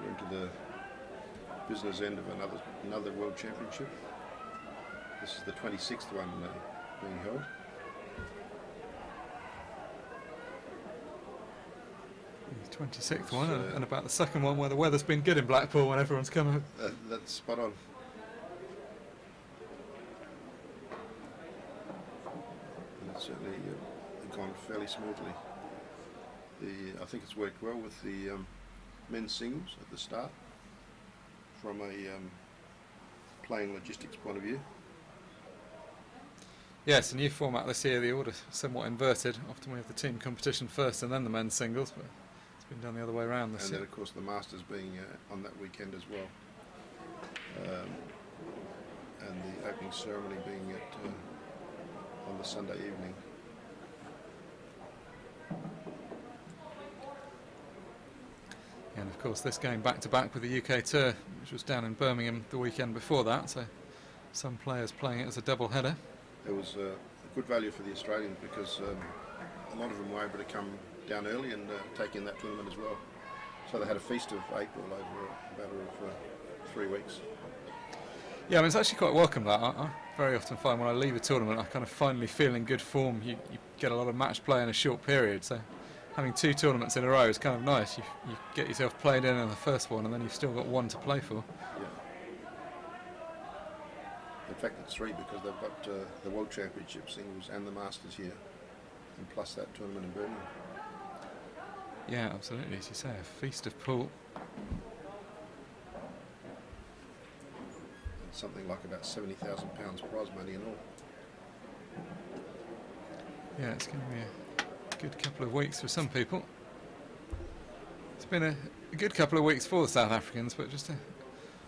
Speaker 2: We're into the business end of another World Championship. This is the 26th one being held.
Speaker 1: The 26th one, and about the second one where the weather's been good in Blackpool when everyone's come up.
Speaker 2: That's spot on. And it's certainly gone fairly smoothly. I think it's worked well with the men's singles at the start from a playing logistics point of view.
Speaker 1: Yes, a new format this year, the order somewhat inverted. Often we have the team competition first and then the men's singles, but it's been done the other way around this year.
Speaker 2: And then of course the Masters being on that weekend as well. And the opening ceremony being on the Sunday evening.
Speaker 1: And of course this going back to back with the UK Tour, which was down in Birmingham the weekend before that, so some players playing it as a double header.
Speaker 2: It was a good value for the Australians because a lot of them were able to come down early and take in that tournament as well. So they had a feast of April over a matter of 3 weeks.
Speaker 1: Yeah, I mean, it's actually quite welcome that. I very often find when I leave a tournament, I kind of finally feel in good form. You get a lot of match play in a short period, so having 2 tournaments in a row is kind of nice. You get yourself played in the first one, and then you've still got 1 to play for.
Speaker 2: Yeah. In fact, it's 3 because they've got the World Championship singles and the Masters here, and plus that tournament in Birmingham.
Speaker 1: Yeah, absolutely. As you say, a feast of pool.
Speaker 2: And something like about £70,000 prize money and all.
Speaker 1: Yeah, it's going to be a good couple of weeks for some people. It's been a good couple of weeks for the South Africans, but just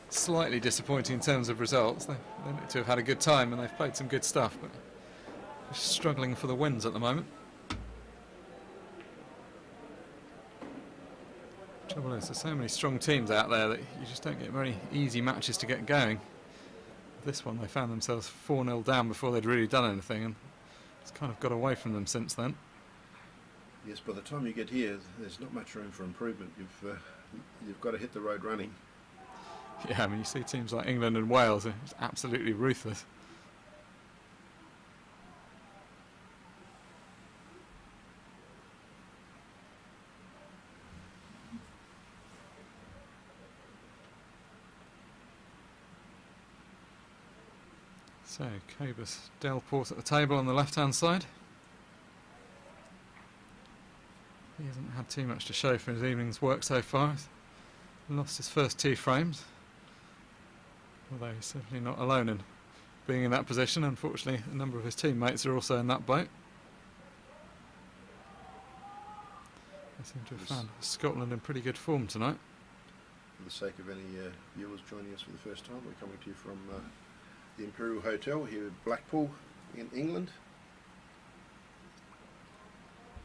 Speaker 1: slightly disappointing in terms of results. They look to have had a good time and they've played some good stuff, but they're struggling for the wins at the moment. Trouble is, there's so many strong teams out there that you just don't get very easy matches to get going. This one, they found themselves 4-0 down before they'd really done anything, and it's kind of got away from them since then.
Speaker 2: Yes, by the time you get here, there's not much room for improvement. You've got to hit the road running.
Speaker 1: Yeah, I mean, you see teams like England and Wales are just absolutely ruthless. So, Cobus Delport at the table on the left-hand side. He hasn't had too much to show for his evening's work so far. He's lost his first 2 frames. Although he's certainly not alone in being in that position. Unfortunately, a number of his teammates are also in that boat. They seem to have found Scotland in pretty good form tonight.
Speaker 2: For the sake of any viewers joining us for the first time, we're coming to you from the Imperial Hotel here in Blackpool in England.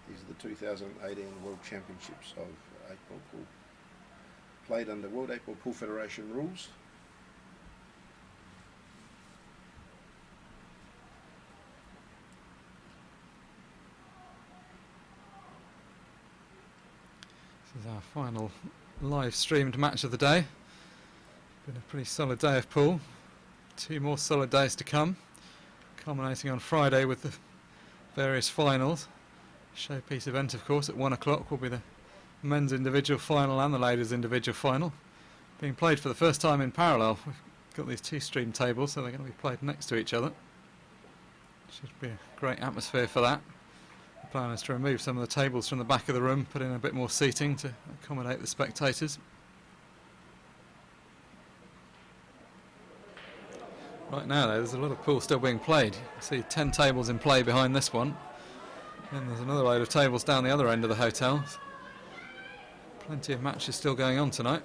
Speaker 2: These are the 2018 World Championships of 8-ball pool, played under World 8-ball Pool Federation rules.
Speaker 1: This is our final live streamed match of the day. Been a pretty solid day of pool. 2 more solid days to come, culminating on Friday with the various finals. Showpiece event, of course, at 1 o'clock will be the men's individual final and the ladies' individual final, being played for the first time in parallel. We've got these 2 stream tables, so they're going to be played next to each other. Should be a great atmosphere for that. The plan is to remove some of the tables from the back of the room, put in a bit more seating to accommodate the spectators. Right now, though, there's a lot of pool still being played. You can see 10 tables in play behind this one. And there's another load of tables down the other end of the hotel. Plenty of matches still going on tonight.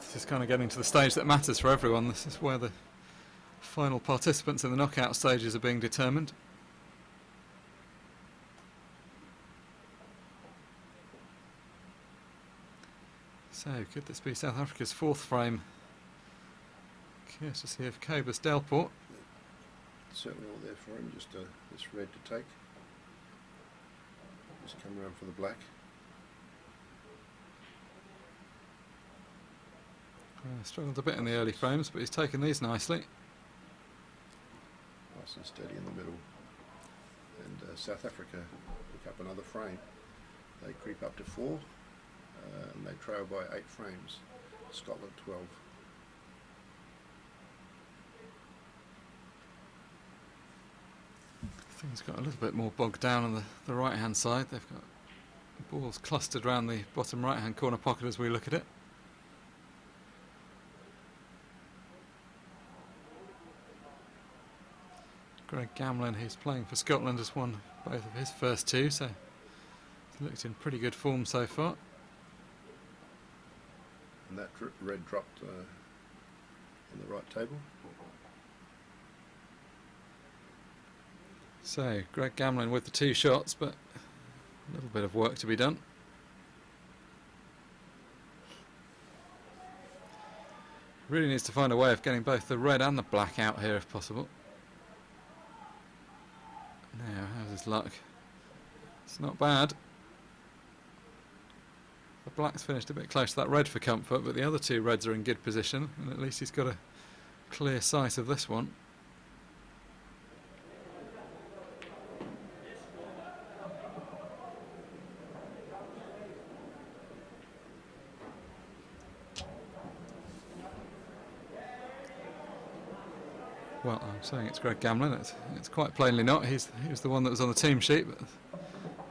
Speaker 1: This is kind of getting to the stage that matters for everyone. This is where the final participants in the knockout stages are being determined. So, could this be South Africa's 4th frame? Curious to see if Cobus Delport.
Speaker 2: Certainly all there for him, just this red to take. Just come around for the black.
Speaker 1: Struggled a bit in the early frames, but he's taken these nicely.
Speaker 2: Nice and steady in the middle. And South Africa pick up another frame. They creep up to 4. And they trail by 8 frames. Scotland 12.
Speaker 1: Things got a little bit more bogged down on the right hand side. They've got balls clustered around the bottom right hand corner pocket as we look at it. Greg Gamlin, who's playing for Scotland, has won both of his first 2, so he's looked in pretty good form so far.
Speaker 2: And that red dropped in the right table.
Speaker 1: So, Greg Gamlin with the 2 shots, but a little bit of work to be done. Really needs to find a way of getting both the red and the black out here if possible. Now, how's his luck? It's not bad. The black's finished a bit close to that red for comfort, but the other two reds are in good position, and at least he's got a clear sight of this one. Well, I'm saying it's Greg Gamlin. It's quite plainly not. He was the one that was on the team sheet, but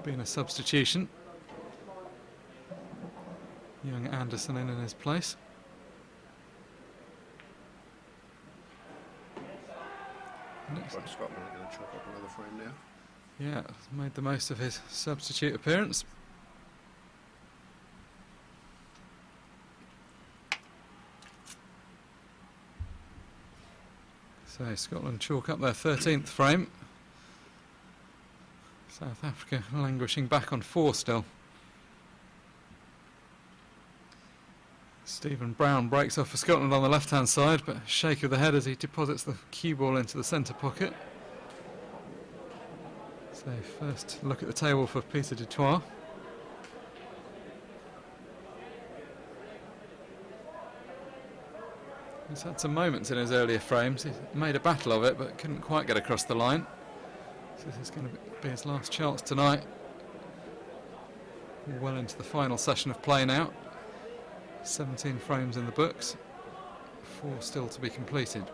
Speaker 1: being a substitution. Young Anderson in his place.
Speaker 2: Scotland are going to chalk up another frame now.
Speaker 1: Yeah, made the most of his substitute appearance. So Scotland chalk up their 13th frame. South Africa languishing back on 4 still. Stephen Brown breaks off for Scotland on the left-hand side, but a shake of the head as he deposits the cue ball into the centre pocket. So first look at the table for Peter du Toit. He's had some moments in his earlier frames. He made a battle of it, but couldn't quite get across the line. So this is going to be his last chance tonight. Well into the final session of play now. 17 frames in the books, 4 still to be completed.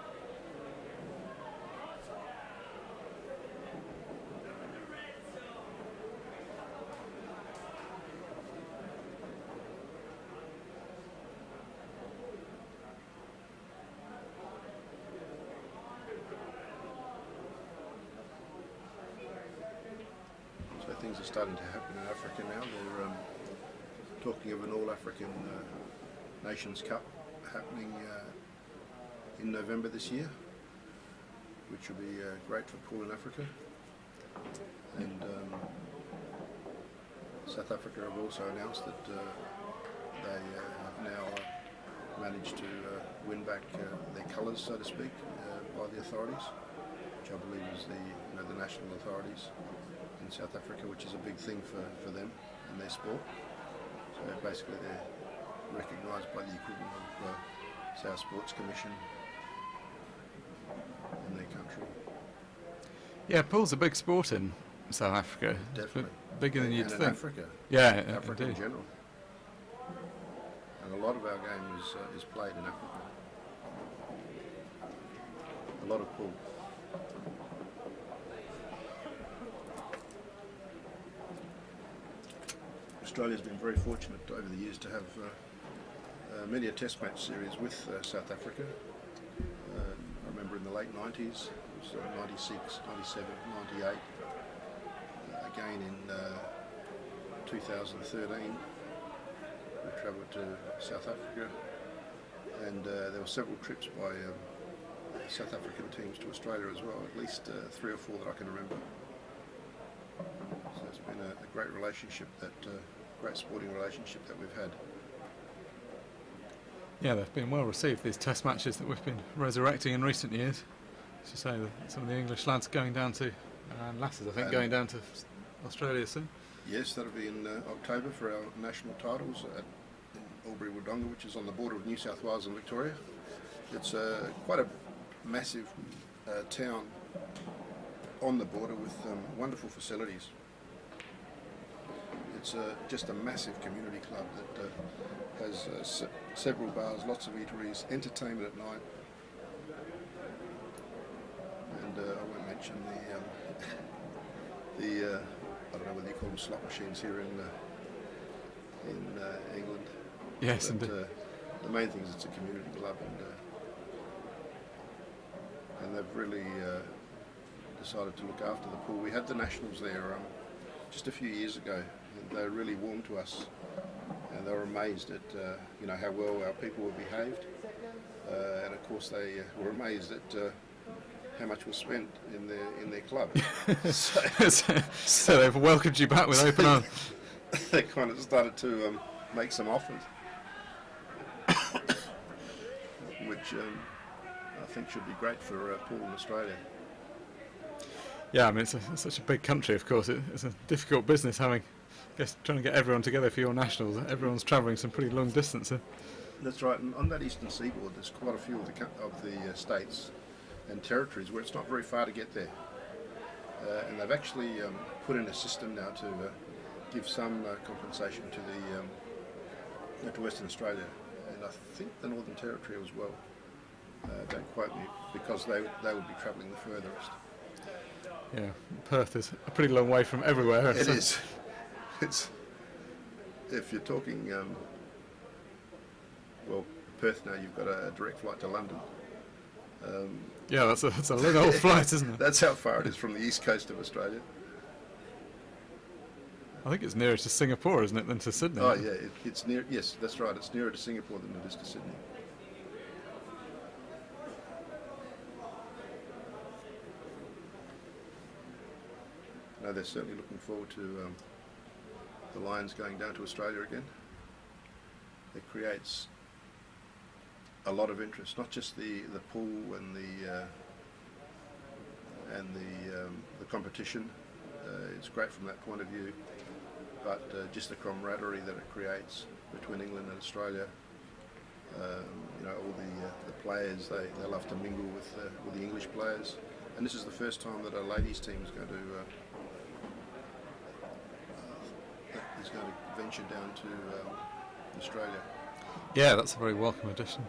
Speaker 2: So things are starting to happen in Africa now. They're talking of an all-African Nations Cup happening in November this year, which will be great for Paul in Africa. And South Africa have also announced that they have now managed to win back their colours, so to speak, by the authorities, which I believe is the national authorities in South Africa, which is a big thing for them and their sport. So basically they're recognised by the equivalent of South Sports Commission in their country.
Speaker 1: Yeah, pool's a big sport in South Africa.
Speaker 2: Definitely.
Speaker 1: Bigger than you'd
Speaker 2: and
Speaker 1: think.
Speaker 2: In Africa.
Speaker 1: Yeah,
Speaker 2: Africa
Speaker 1: indeed.
Speaker 2: in general. And a lot of our game is played in Africa. A lot of pool. Australia's been very fortunate over the years to have many a test match series with South Africa. I remember in the late 90s, it was 96, 97, 98. Again in 2013, we travelled to South Africa, and there were several trips by South African teams to Australia as well, at least 3 or 4 that I can remember. So it's been a great relationship, great sporting relationship that we've had.
Speaker 1: Yeah, they've been well received, these test matches that we've been resurrecting in recent years. As you say, some of the English lads going down to, and lasses I think, going down to Australia soon.
Speaker 2: Yes, that'll be in October for our national titles in Albury-Wodonga, which is on the border of New South Wales and Victoria. It's quite a massive town on the border with wonderful facilities. It's just a massive community club that has several bars, lots of eateries, entertainment at night, and I won't mention the I don't know whether you call them slot machines here in England.
Speaker 1: Yes,
Speaker 2: but,
Speaker 1: indeed.
Speaker 2: the main thing is it's a community club, and they've really decided to look after the pool. We had the Nationals there just a few years ago, and they really warmed to us, and they were amazed at how well our people were behaved, and of course they were amazed at how much was spent in their club.
Speaker 1: So they've welcomed you back with open arms.
Speaker 2: They kind of started to make some offers, which I think should be great for pool in Australia.
Speaker 1: Yeah, I mean, it's such a big country, of course. It's a difficult business having guess trying to get everyone together for your nationals, everyone's travelling some pretty long distances.
Speaker 2: That's right, and on that eastern seaboard there's quite a few of the states and territories where it's not very far to get there. And they've actually put in a system now to give some compensation to to Western Australia, and I think the Northern Territory as well. Don't quote me, because they would be travelling the furthest.
Speaker 1: Yeah, Perth is a pretty long way from everywhere.
Speaker 2: It is. It's, if you're talking, well, Perth now, you've got a direct flight to London.
Speaker 1: Yeah, that's a long old flight, isn't it?
Speaker 2: That's how far it is from the east coast of Australia.
Speaker 1: I think it's nearer to Singapore, isn't it, than to Sydney?
Speaker 2: Oh yeah, it's near. Yes, that's right. It's nearer to Singapore than it is to Sydney. No, they're certainly looking forward to the Lions going down to Australia again. It creates a lot of interest, not just the pool and the competition. It's great from that point of view, but just the camaraderie that it creates between England and Australia. You know, all the players, they love to mingle with the English players, and this is the first time that a ladies team is going to venture down to Australia.
Speaker 1: Yeah, that's a very welcome addition.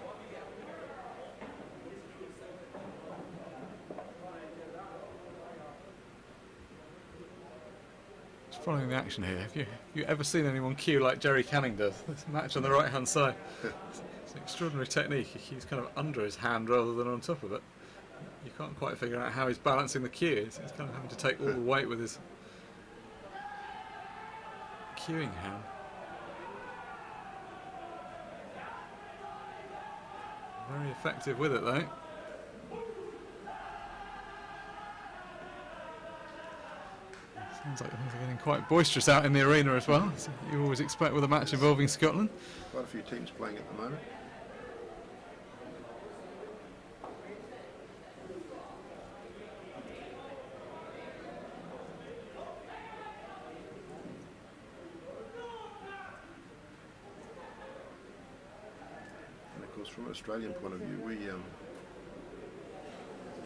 Speaker 1: Just following the action here, have you ever seen anyone cue like Jerry Canning does? This match on the right hand side. It's an extraordinary technique. He's kind of under his hand rather than on top of it. You can't quite figure out how he's balancing the cue. He's kind of having to take all the weight with his cueing hand. Very effective with it though. Sounds like things are getting quite boisterous out in the arena as well, as you always expect with a match involving Scotland.
Speaker 2: Quite a few teams playing at the moment. From an Australian point of view,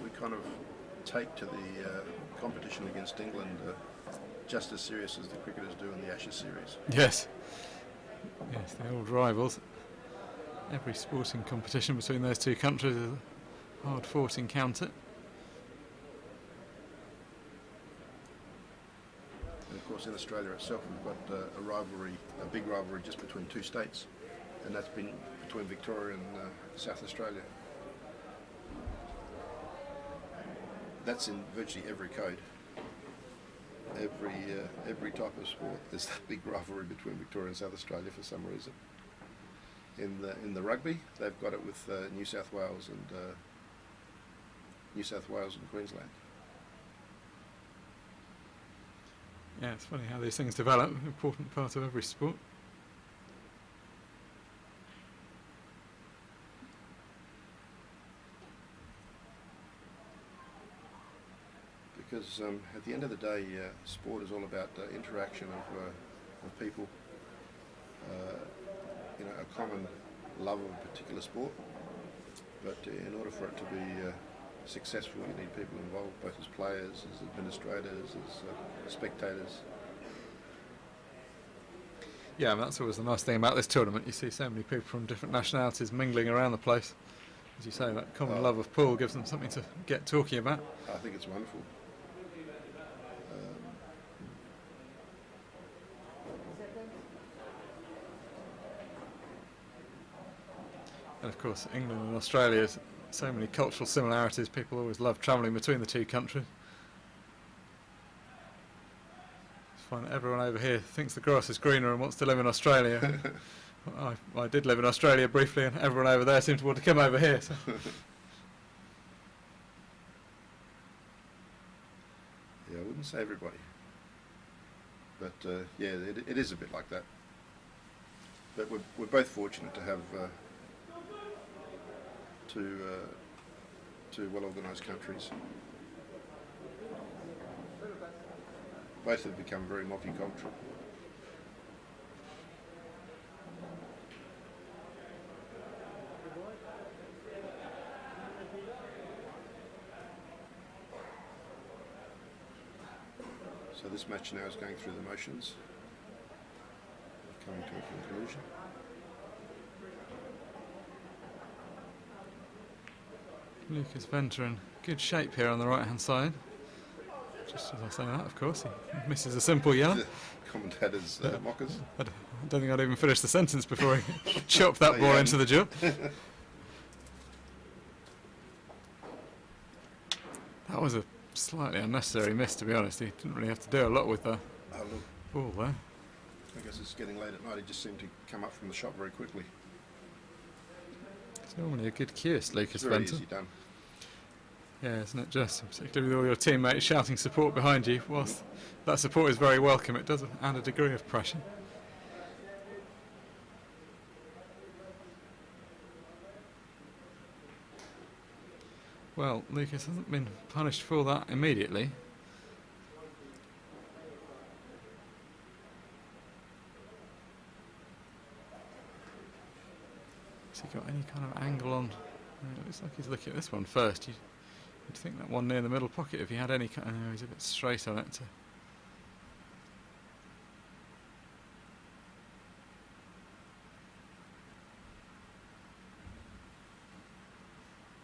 Speaker 2: we kind of take to the competition against England just as serious as the cricketers do in the Ashes series.
Speaker 1: Yes, yes, the old rivals. Every sporting competition between those two countries is a hard-fought encounter.
Speaker 2: And of course, in Australia itself, we've got a big rivalry just between two states, and that's been between Victoria and South Australia. That's in virtually every code. Every type of sport, there's that big rivalry between Victoria and South Australia for some reason. In the rugby, they've got it with New South Wales and Queensland.
Speaker 1: Yeah, it's funny how these things develop. An important part of every sport.
Speaker 2: Because at the end of the day, sport is all about interaction of people. You know, a common love of a particular sport. But in order for it to be successful, you need people involved, both as players, as administrators, as spectators.
Speaker 1: Yeah, and that's always the nice thing about this tournament. You see so many people from different nationalities mingling around the place. As you say, that common love of pool gives them something to get talking about.
Speaker 2: I think it's wonderful.
Speaker 1: And of course, England and Australia, so many cultural similarities. People always love travelling between the two countries. It's fun. Everyone over here thinks the grass is greener and wants to live in Australia. I did live in Australia briefly, and everyone over there seemed to want to come over here. So.
Speaker 2: Yeah, I wouldn't say everybody, but yeah, it is a bit like that. But we're both fortunate to have two well-organised countries. Both have become very multicultural. So this match now is going through the motions, coming to a conclusion.
Speaker 1: Lucas Venter in good shape here on the right hand side. Just as I say that, of course, he misses a simple yellow.
Speaker 2: Commentators' mockers.
Speaker 1: I don't think I'd even finish the sentence before he chopped that ball into the jaw. That was a slightly unnecessary miss, to be honest. He didn't really have to do a lot with the ball there.
Speaker 2: I guess it's getting late at night. He just seemed to come up from the shot very quickly.
Speaker 1: It's normally a good cue, Lucas
Speaker 2: Very
Speaker 1: Venter.
Speaker 2: easy done.
Speaker 1: Yeah, isn't it just, particularly with all your teammates shouting support behind you. Whilst that support is very welcome, it does add a degree of pressure. Well, Lucas hasn't been punished for that immediately. Has he got any kind of angle on? It looks like he's looking at this one first. You'd think that one near the middle pocket, if he had any kind of, he's a bit straight on it.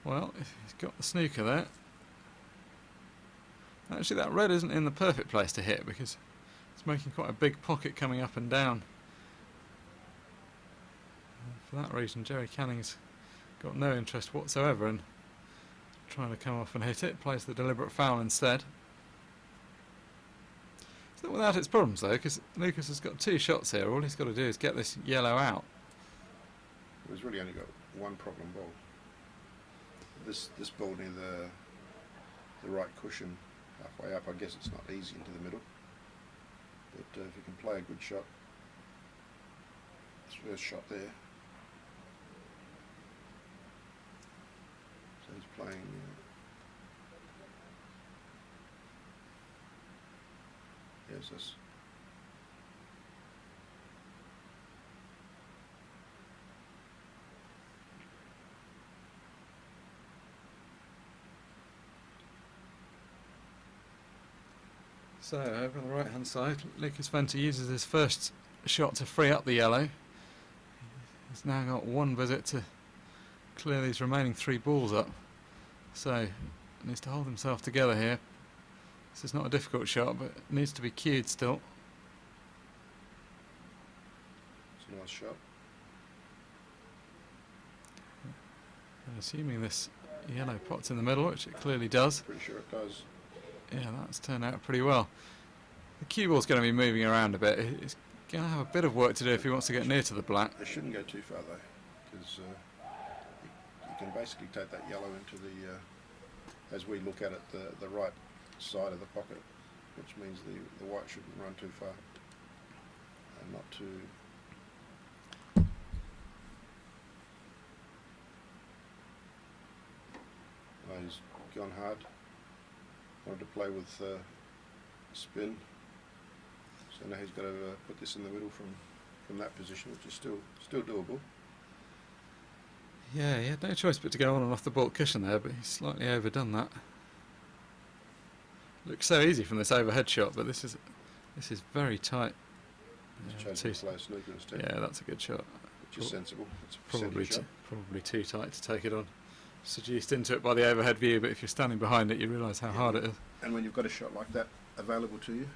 Speaker 1: Well, if he's got the snooker there. Actually, that red isn't in the perfect place to hit because it's making quite a big pocket coming up and down. For that reason, Jerry Canning's got no interest whatsoever in trying to come off and hit it. Plays the deliberate foul instead. It's not without its problems though, because Lucas has got 2 shots here. All he's got to do is get this yellow out.
Speaker 2: He's really only got one problem ball. This ball near the right cushion, halfway up. I guess it's not easy into the middle, but if you can play a good shot, his first shot there. So he's playing. Yes, this.
Speaker 1: So over on the right hand side, Lucas Venter uses his first shot to free up the yellow. He's now got one visit to clear these remaining 3 balls up. So needs to hold himself together here. This is not a difficult shot, but it needs to be cued still.
Speaker 2: It's a nice shot.
Speaker 1: And assuming this yellow pot's in the middle, which it clearly does.
Speaker 2: Pretty sure it does.
Speaker 1: Yeah, that's turned out pretty well. The cue ball's going to be moving around a bit. It's going to have a bit of work to do if he wants to get near to the black.
Speaker 2: It shouldn't go too far though, because you can basically take that yellow into the, as we look at it, the right side of the pocket, which means the white shouldn't run too far and not too. Oh, he's gone hard. Wanted to play with spin, so now he's got to put this in the middle from that position, which is still doable.
Speaker 1: Yeah, he had no choice but to go on and off the baulk cushion there, but he's slightly overdone that. Looks so easy from this overhead shot, but this is very tight.
Speaker 2: He's chosen to play a snooker instead.
Speaker 1: Yeah, that's a good shot.
Speaker 2: Which is sensible. It's a
Speaker 1: Probably
Speaker 2: shot.
Speaker 1: probably too tight to take it on. Seduced into it by the overhead view, but if you're standing behind it, you realise how hard it is.
Speaker 2: And when you've got a shot like that available to you.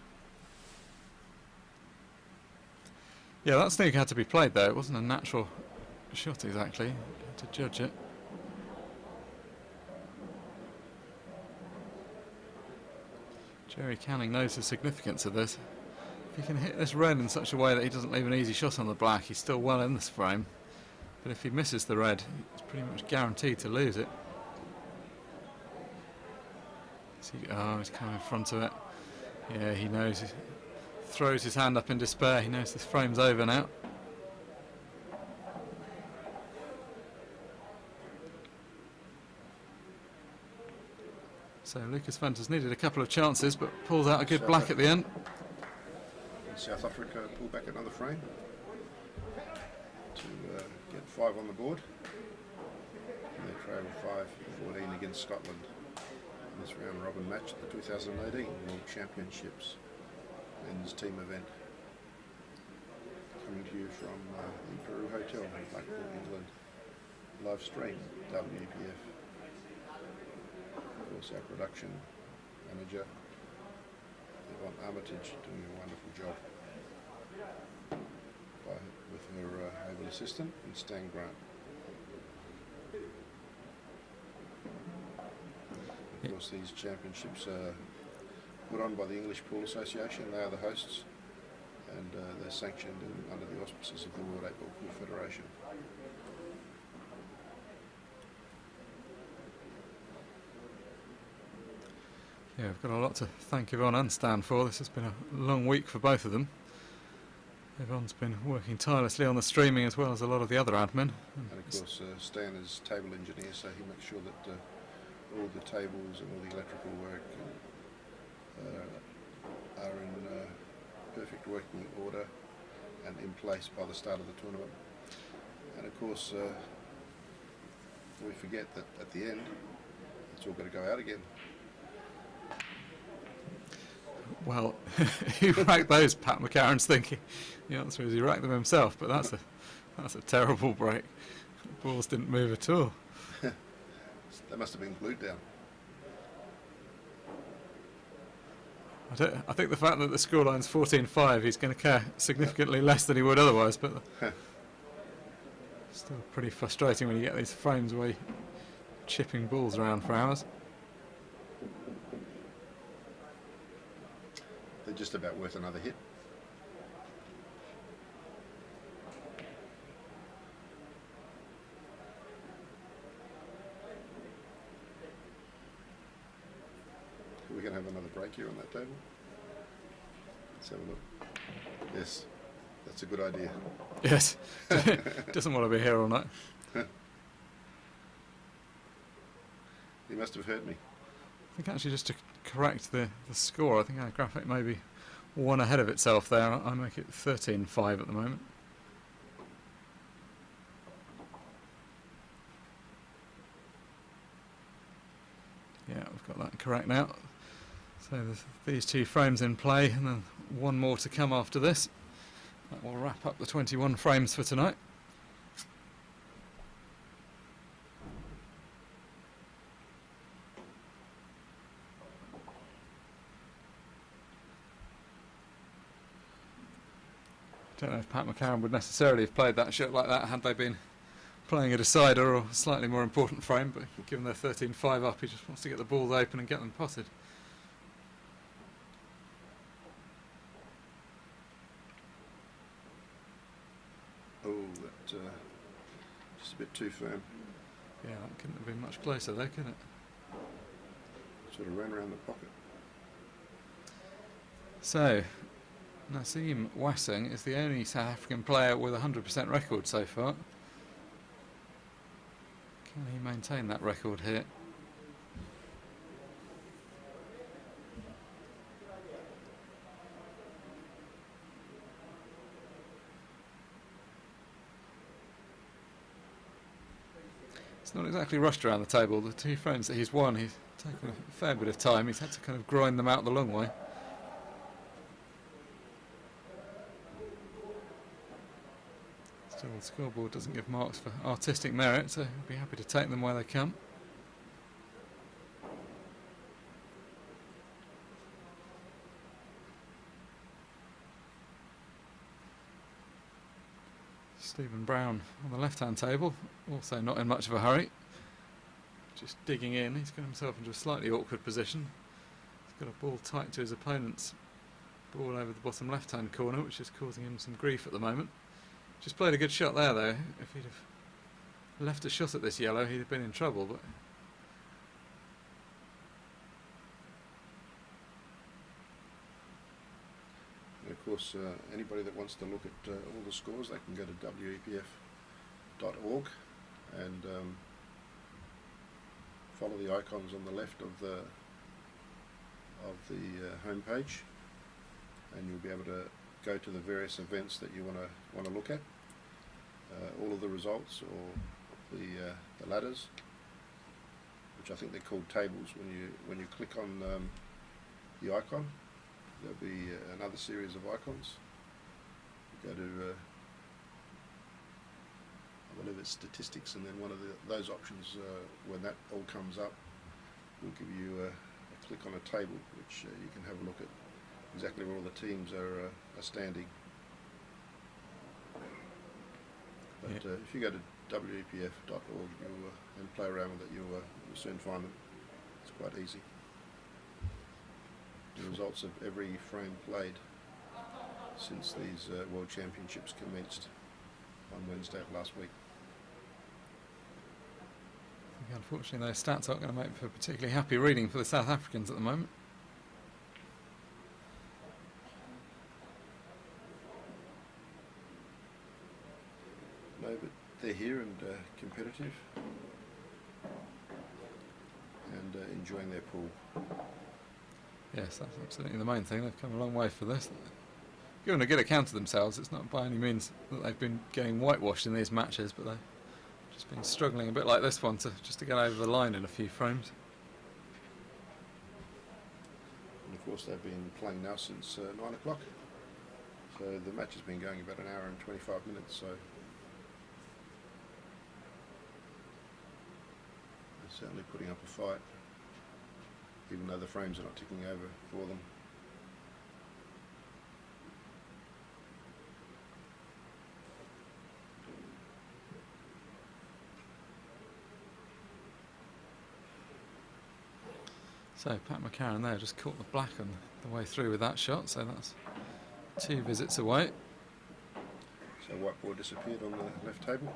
Speaker 1: Yeah, that snooker had to be played though. It wasn't a natural shot exactly to judge it. Jerry Canning knows the significance of this. If he can hit this red in such a way that he doesn't leave an easy shot on the black, he's still well in this frame. But if he misses the red, he's pretty much guaranteed to lose it. Oh, he's coming in front of it. Yeah, he knows. He throws his hand up in despair. He knows this frame's over now. So Lucas Venter's needed a couple of chances, but pulls out a good black at the end.
Speaker 2: And South Africa pull back another frame to get 5 on the board. And they trail 5-14 against Scotland in this round robin match at the 2018 World Championships. men's team event. Coming to you from the Peru Hotel in Blackpool, England. Live stream, WPF. Of course, our production manager, Yvonne Armitage, doing a wonderful job with her able assistant and Stan Grant. Of course, these championships are put on by the English Pool Association. They are the hosts, and they're sanctioned under the auspices of the World 8 Ball Pool Federation.
Speaker 1: Yeah, we've got a lot to thank Yvonne and Stan for. This has been a long week for both of them. Yvonne's been working tirelessly on the streaming as well as a lot of the other admin.
Speaker 2: And of course, Stan is table engineer, so he makes sure that all the tables and all the electrical work are in perfect working order and in place by the start of the tournament. And of course, we forget that at the end, it's all got to go out again.
Speaker 1: Well, he racked those, Pat McCarran's thinking. The answer is he racked them himself, but that's a terrible break. The balls didn't move at all.
Speaker 2: They must have been glued down.
Speaker 1: I think the fact that the scoreline's 14-5, he's going to care significantly less than he would otherwise, but still pretty frustrating when you get these frames where you're chipping balls around for hours.
Speaker 2: They're just about worth another hit. We're going to have another break here on that table. Let's have a look. Yes, that's a good idea.
Speaker 1: Yes, doesn't want to be here all night.
Speaker 2: He must have hurt me.
Speaker 1: I think actually just to correct the score, I think our graphic may be one ahead of itself there. I make it 13-5 at the moment. Yeah, we've got that correct now. So there's these two frames in play and then one more to come after this. That will wrap up the 21 frames for tonight. I don't know if Pat McCarran would necessarily have played that shot like that had they been playing a decider or a slightly more important frame, but given they're 13-5 up, he just wants to get the balls open and get them potted.
Speaker 2: Oh, that just a bit too firm.
Speaker 1: Yeah, that couldn't have been much closer though, could it?
Speaker 2: Sort of ran around the pocket.
Speaker 1: So, Naseem Wassing is the only South African player with a 100% record so far. Can he maintain that record here? It's not exactly rushed around the table. The two frames that he's won, he's taken a fair bit of time. He's had to kind of grind them out the long way. Still, the scoreboard doesn't give marks for artistic merit, so I'll be happy to take them where they come. Stephen Brown on the left-hand table, also not in much of a hurry. Just digging in, he's got himself into a slightly awkward position. He's got a ball tight to his opponent's ball over the bottom left-hand corner, which is causing him some grief at the moment. Just played a good shot there though. If he'd have left a shot at this yellow, he'd have been in trouble, but
Speaker 2: And of course, anybody that wants to look at all the scores, they can go to wepf.org and follow the icons on the left of the home page, and you'll be able to go to the various events that you want to look at, all of the results or the ladders, which I think they're called tables when you click on the icon. there'll be another series of icons. Go to I believe it's statistics, and then one of those options, when that all comes up, will give you a click on a table, which you can have a look at exactly where all the teams are standing. But if you go to wepf.org and play around with it, you'll soon find them. It's quite easy. The results of every frame played since these World Championships commenced on Wednesday of last week.
Speaker 1: I think unfortunately those stats aren't going to make for particularly happy reading for the South Africans at the moment.
Speaker 2: No, but they're here and competitive and enjoying their pool.
Speaker 1: Yes, that's absolutely the main thing. They've come a long way for this. Given a good account of themselves, it's not by any means that they've been getting whitewashed in these matches, but they've just been struggling a bit like this one to get over the line in a few frames.
Speaker 2: And of course they've been playing now since 9 o'clock, so the match has been going about an hour and 25 minutes, so they're certainly putting up a fight, even though the frames are not ticking over for them.
Speaker 1: So Pat McCarron there just caught the black on the way through with that shot, so that's 2 visits away.
Speaker 2: So white ball disappeared on the left table.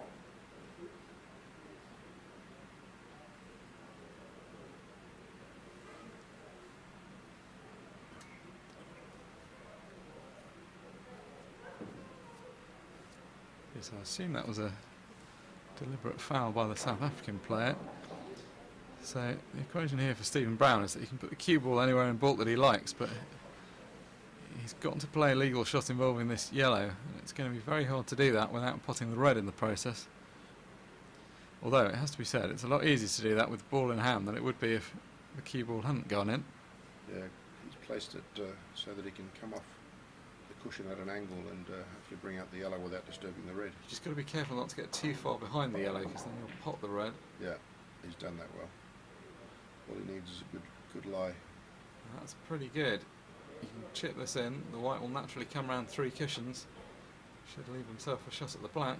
Speaker 1: Yes, I assume that was a deliberate foul by the South African player. So the equation here for Stephen Brown is that he can put the cue ball anywhere in baulk that he likes, but he's got to play a legal shot involving this yellow, and it's going to be very hard to do that without potting the red in the process. Although it has to be said, it's a lot easier to do that with the ball in hand than it would be if the cue ball hadn't gone in.
Speaker 2: Yeah, he's placed it so that he can come off the cushion at an angle and hopefully bring out the yellow without disturbing the red.
Speaker 1: You've just got to be careful not to get too far behind the yellow, because then you'll pot the red.
Speaker 2: Yeah, he's done that well. All he needs is a good lie.
Speaker 1: That's pretty good. You can chip this in, the white will naturally come round 3 cushions. Should leave himself a shot at the black.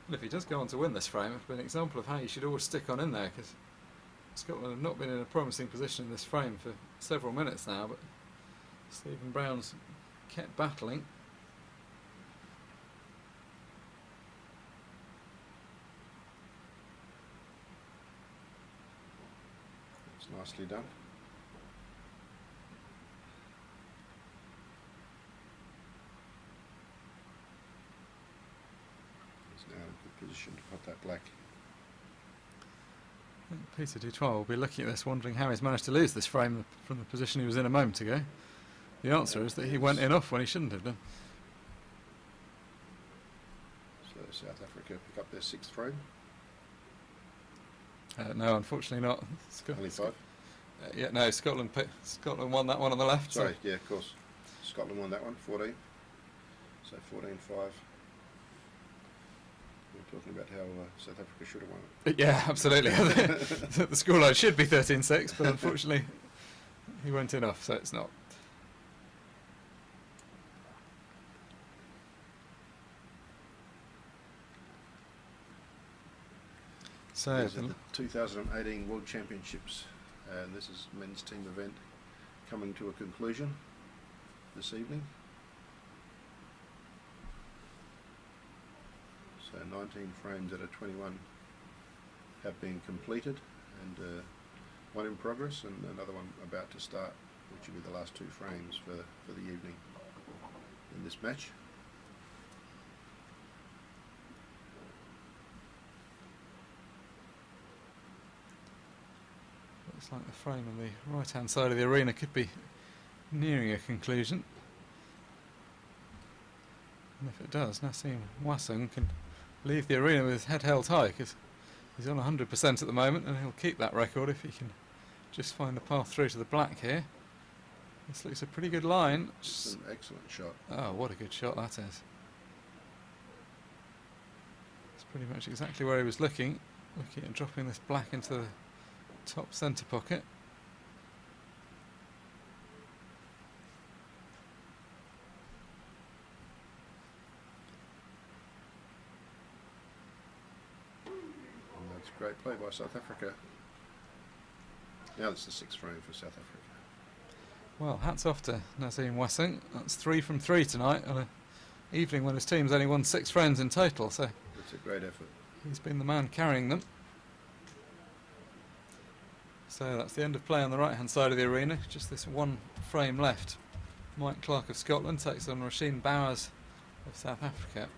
Speaker 1: And if he does go on to win this frame, it'll be an example of how you should always stick on in there, because Scotland have not been in a promising position in this frame for several minutes now, but Stephen Brown's kept battling.
Speaker 2: Nicely done. He's now in a good position to pot that black.
Speaker 1: I think Peter Dutoit will be looking at this wondering how he's managed to lose this frame from the position he was in a moment ago. The answer is that he went in off when he shouldn't have done.
Speaker 2: So South Africa pick up their 6th frame.
Speaker 1: No, unfortunately not.
Speaker 2: Only 5?
Speaker 1: Yeah, no, Scotland won that one on the left.
Speaker 2: Sorry,
Speaker 1: so.
Speaker 2: yeah, of course. Scotland won that one, 14. So 14-5. We're talking about how South Africa should have won it.
Speaker 1: Yeah, absolutely. The scoreline should be 13-6, but unfortunately he went in off, so it's not. So
Speaker 2: These are the 2018 World Championships, and this is men's team event coming to a conclusion this evening. So 19 frames out of 21 have been completed, and one in progress and another one about to start, which will be the last 2 frames for the evening in this match.
Speaker 1: looks like the frame on the right hand side of the arena could be nearing a conclusion. And if it does, Nassim Wasung can leave the arena with his head held high, because he's on 100% at the moment, and he'll keep that record if he can just find the path through to the black here. This looks a pretty good line.
Speaker 2: It's an excellent shot.
Speaker 1: Oh, what a good shot that is. It's pretty much exactly where he was looking at dropping this black into the top centre pocket.
Speaker 2: And that's great play by South Africa. Now it's the 6th frame for South Africa.
Speaker 1: Well, hats off to Nazim Wessing. That's 3 from 3 tonight on an evening when his team's only won 6 frames in total, so
Speaker 2: It's a great effort.
Speaker 1: he's been the man carrying them. So that's the end of play on the right hand side of the arena, just this 1 frame left. Mike Clark of Scotland takes on Rasheen Bowers of South Africa.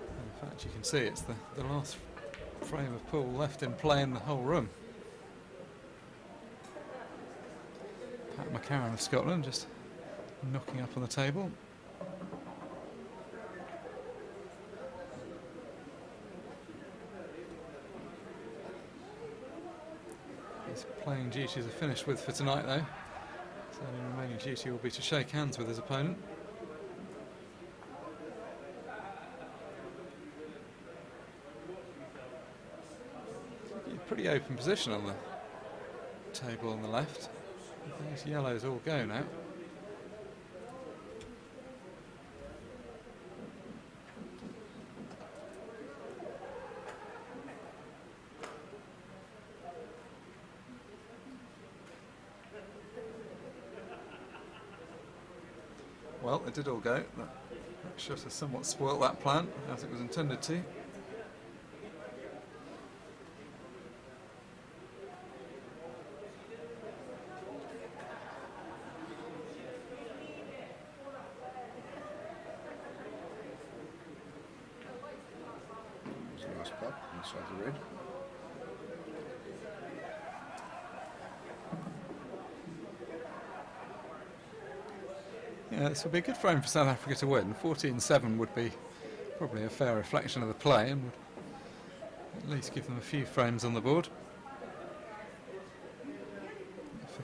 Speaker 1: In fact, you can see it's the last frame of pool left in play in the whole room. Pat McCarron of Scotland just knocking up on the table. His playing duties are finished with for tonight though. So the remaining duty will be to shake hands with his opponent. Pretty open position on the table on the left. These yellows all go now. Well, it did all go. That shot has somewhat spoilt that plan, as it was intended to.
Speaker 2: Nice putt inside the red.
Speaker 1: Yeah, this would be a good frame for South Africa to win. 14-7 would be probably a fair reflection of the play and would at least give them a few frames on the board.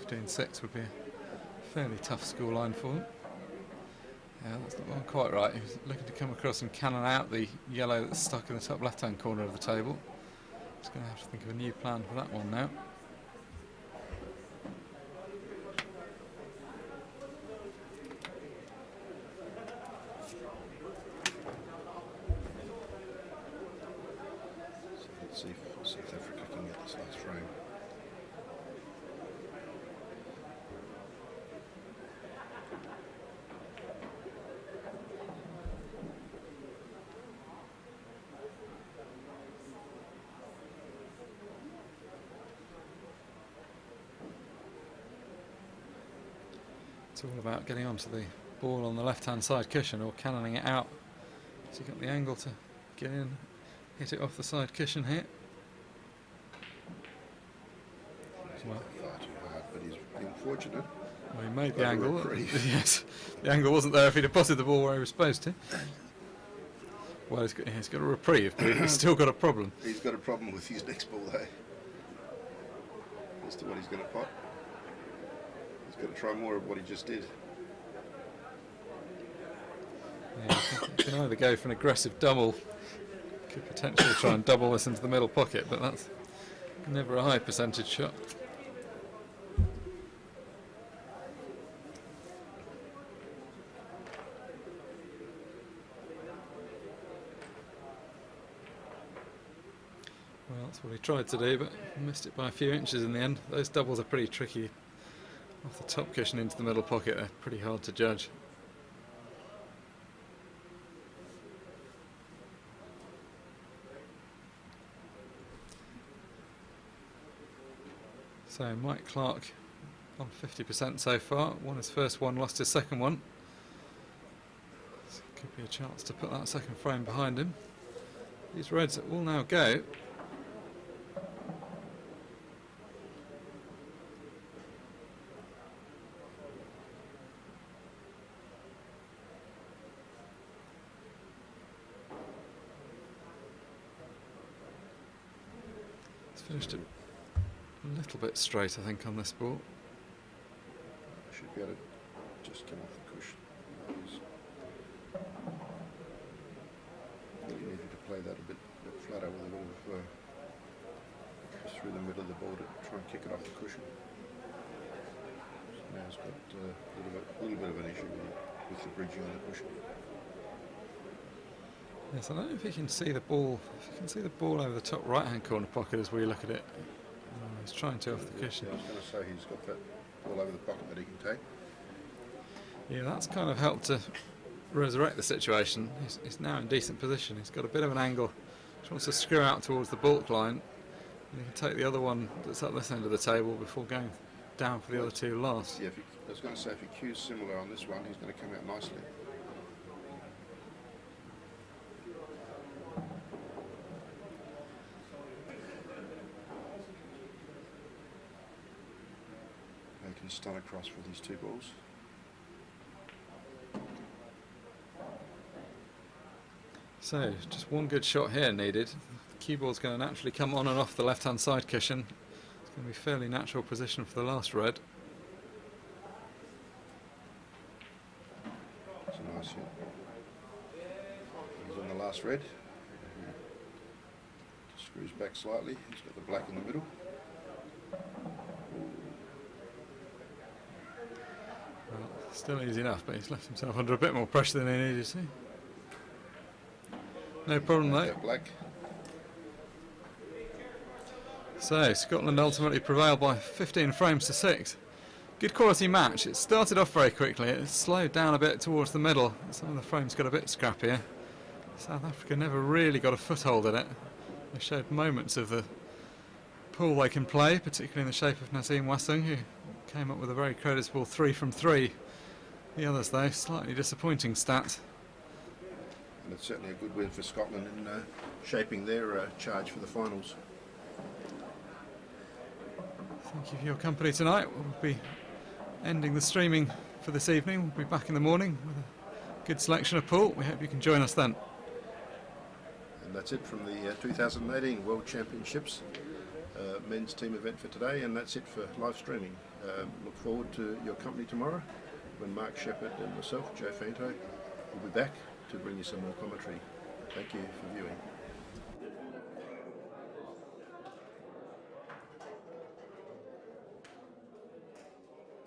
Speaker 1: 15-6 would be a fairly tough scoreline for them. Yeah, that's not gone quite right. He's looking to come across and cannon out the yellow that's stuck in the top left-hand corner of the table. He's going to have to think of a new plan for that one now.
Speaker 2: So let's see if South Africa can get this last frame.
Speaker 1: It's all about getting onto the ball on the left-hand side cushion or cannoning it out. So you've got the angle to get in, hit it off the side cushion here. Well,
Speaker 2: Far too hard, but he's been fortunate.
Speaker 1: Well, he made the
Speaker 2: Got a
Speaker 1: angle.
Speaker 2: reprieve.
Speaker 1: Yes, the angle wasn't there if he'd have potted the ball where he was supposed to. Well, he's got a reprieve, but he's still got a problem.
Speaker 2: He's got a problem with his next ball though. As to what he's going to pot. He's got to try more of what he just did.
Speaker 1: Yeah, you can either go for an aggressive double, could potentially try and double this into the middle pocket, but that's never a high percentage shot. Well, that's what he tried to do, but missed it by a few inches in the end. Those doubles are pretty tricky. Off the top cushion into the middle pocket, they're pretty hard to judge. So Mike Clark on 50% so far. Won his first one, lost his second one. So could be a chance to put that second frame behind him. These reds will now go. It's finished it a little bit straight, I think, on this ball.
Speaker 2: I should be able to just come off the cushion. Really needed to play that a bit flatter with a bit of just through the middle of the ball to try and kick it off the cushion. So now it's got a little bit of an issue with the bridging on the cushion.
Speaker 1: Yes, I don't know if you can see the ball. If you can see the ball over the top right-hand corner pocket as we look at it. He's trying to off the cushion.
Speaker 2: Yeah, I was going to say he's got that all over the pocket that he can take.
Speaker 1: Yeah, that's kind of helped to resurrect the situation. He's now in decent position. He's got a bit of an angle. He wants to screw out towards the baulk line. And he can take the other one that's at this end of the table before going down for the other two last.
Speaker 2: Yeah, I was going to say if he cues similar on this one, he's going to come out nicely. He can stun across for these two balls.
Speaker 1: So, just one good shot here needed. The cue ball's going to naturally come on and off the left-hand side cushion. It's going to be a fairly natural position for the last red.
Speaker 2: It's a nice hit. He's on the last red. Just screws back slightly. He's got the black in the middle.
Speaker 1: Well, still easy enough, but he's left himself under a bit more pressure than he needed to. No problem though.
Speaker 2: Black.
Speaker 1: So Scotland ultimately prevailed by 15 frames to 6. Good quality match. It started off very quickly. It slowed down a bit towards the middle. Some of the frames got a bit scrappier. South Africa never really got a foothold in it. They showed moments of the pool they can play, particularly in the shape of Nazim Wasung, who came up with a very creditable 3 from 3. The others though, slightly disappointing stat.
Speaker 2: And it's certainly a good win for Scotland in shaping their charge for the finals.
Speaker 1: Thank you for your company tonight. We'll be ending the streaming for this evening. We'll be back in the morning with a good selection of pool. We hope you can join us then.
Speaker 2: And that's it from the 2018 World Championships men's team event for today, and that's it for live streaming. Look forward to your company tomorrow when Mark Shepherd and myself, Joe Fanto, will be back to bring you some more commentary. Thank you for viewing.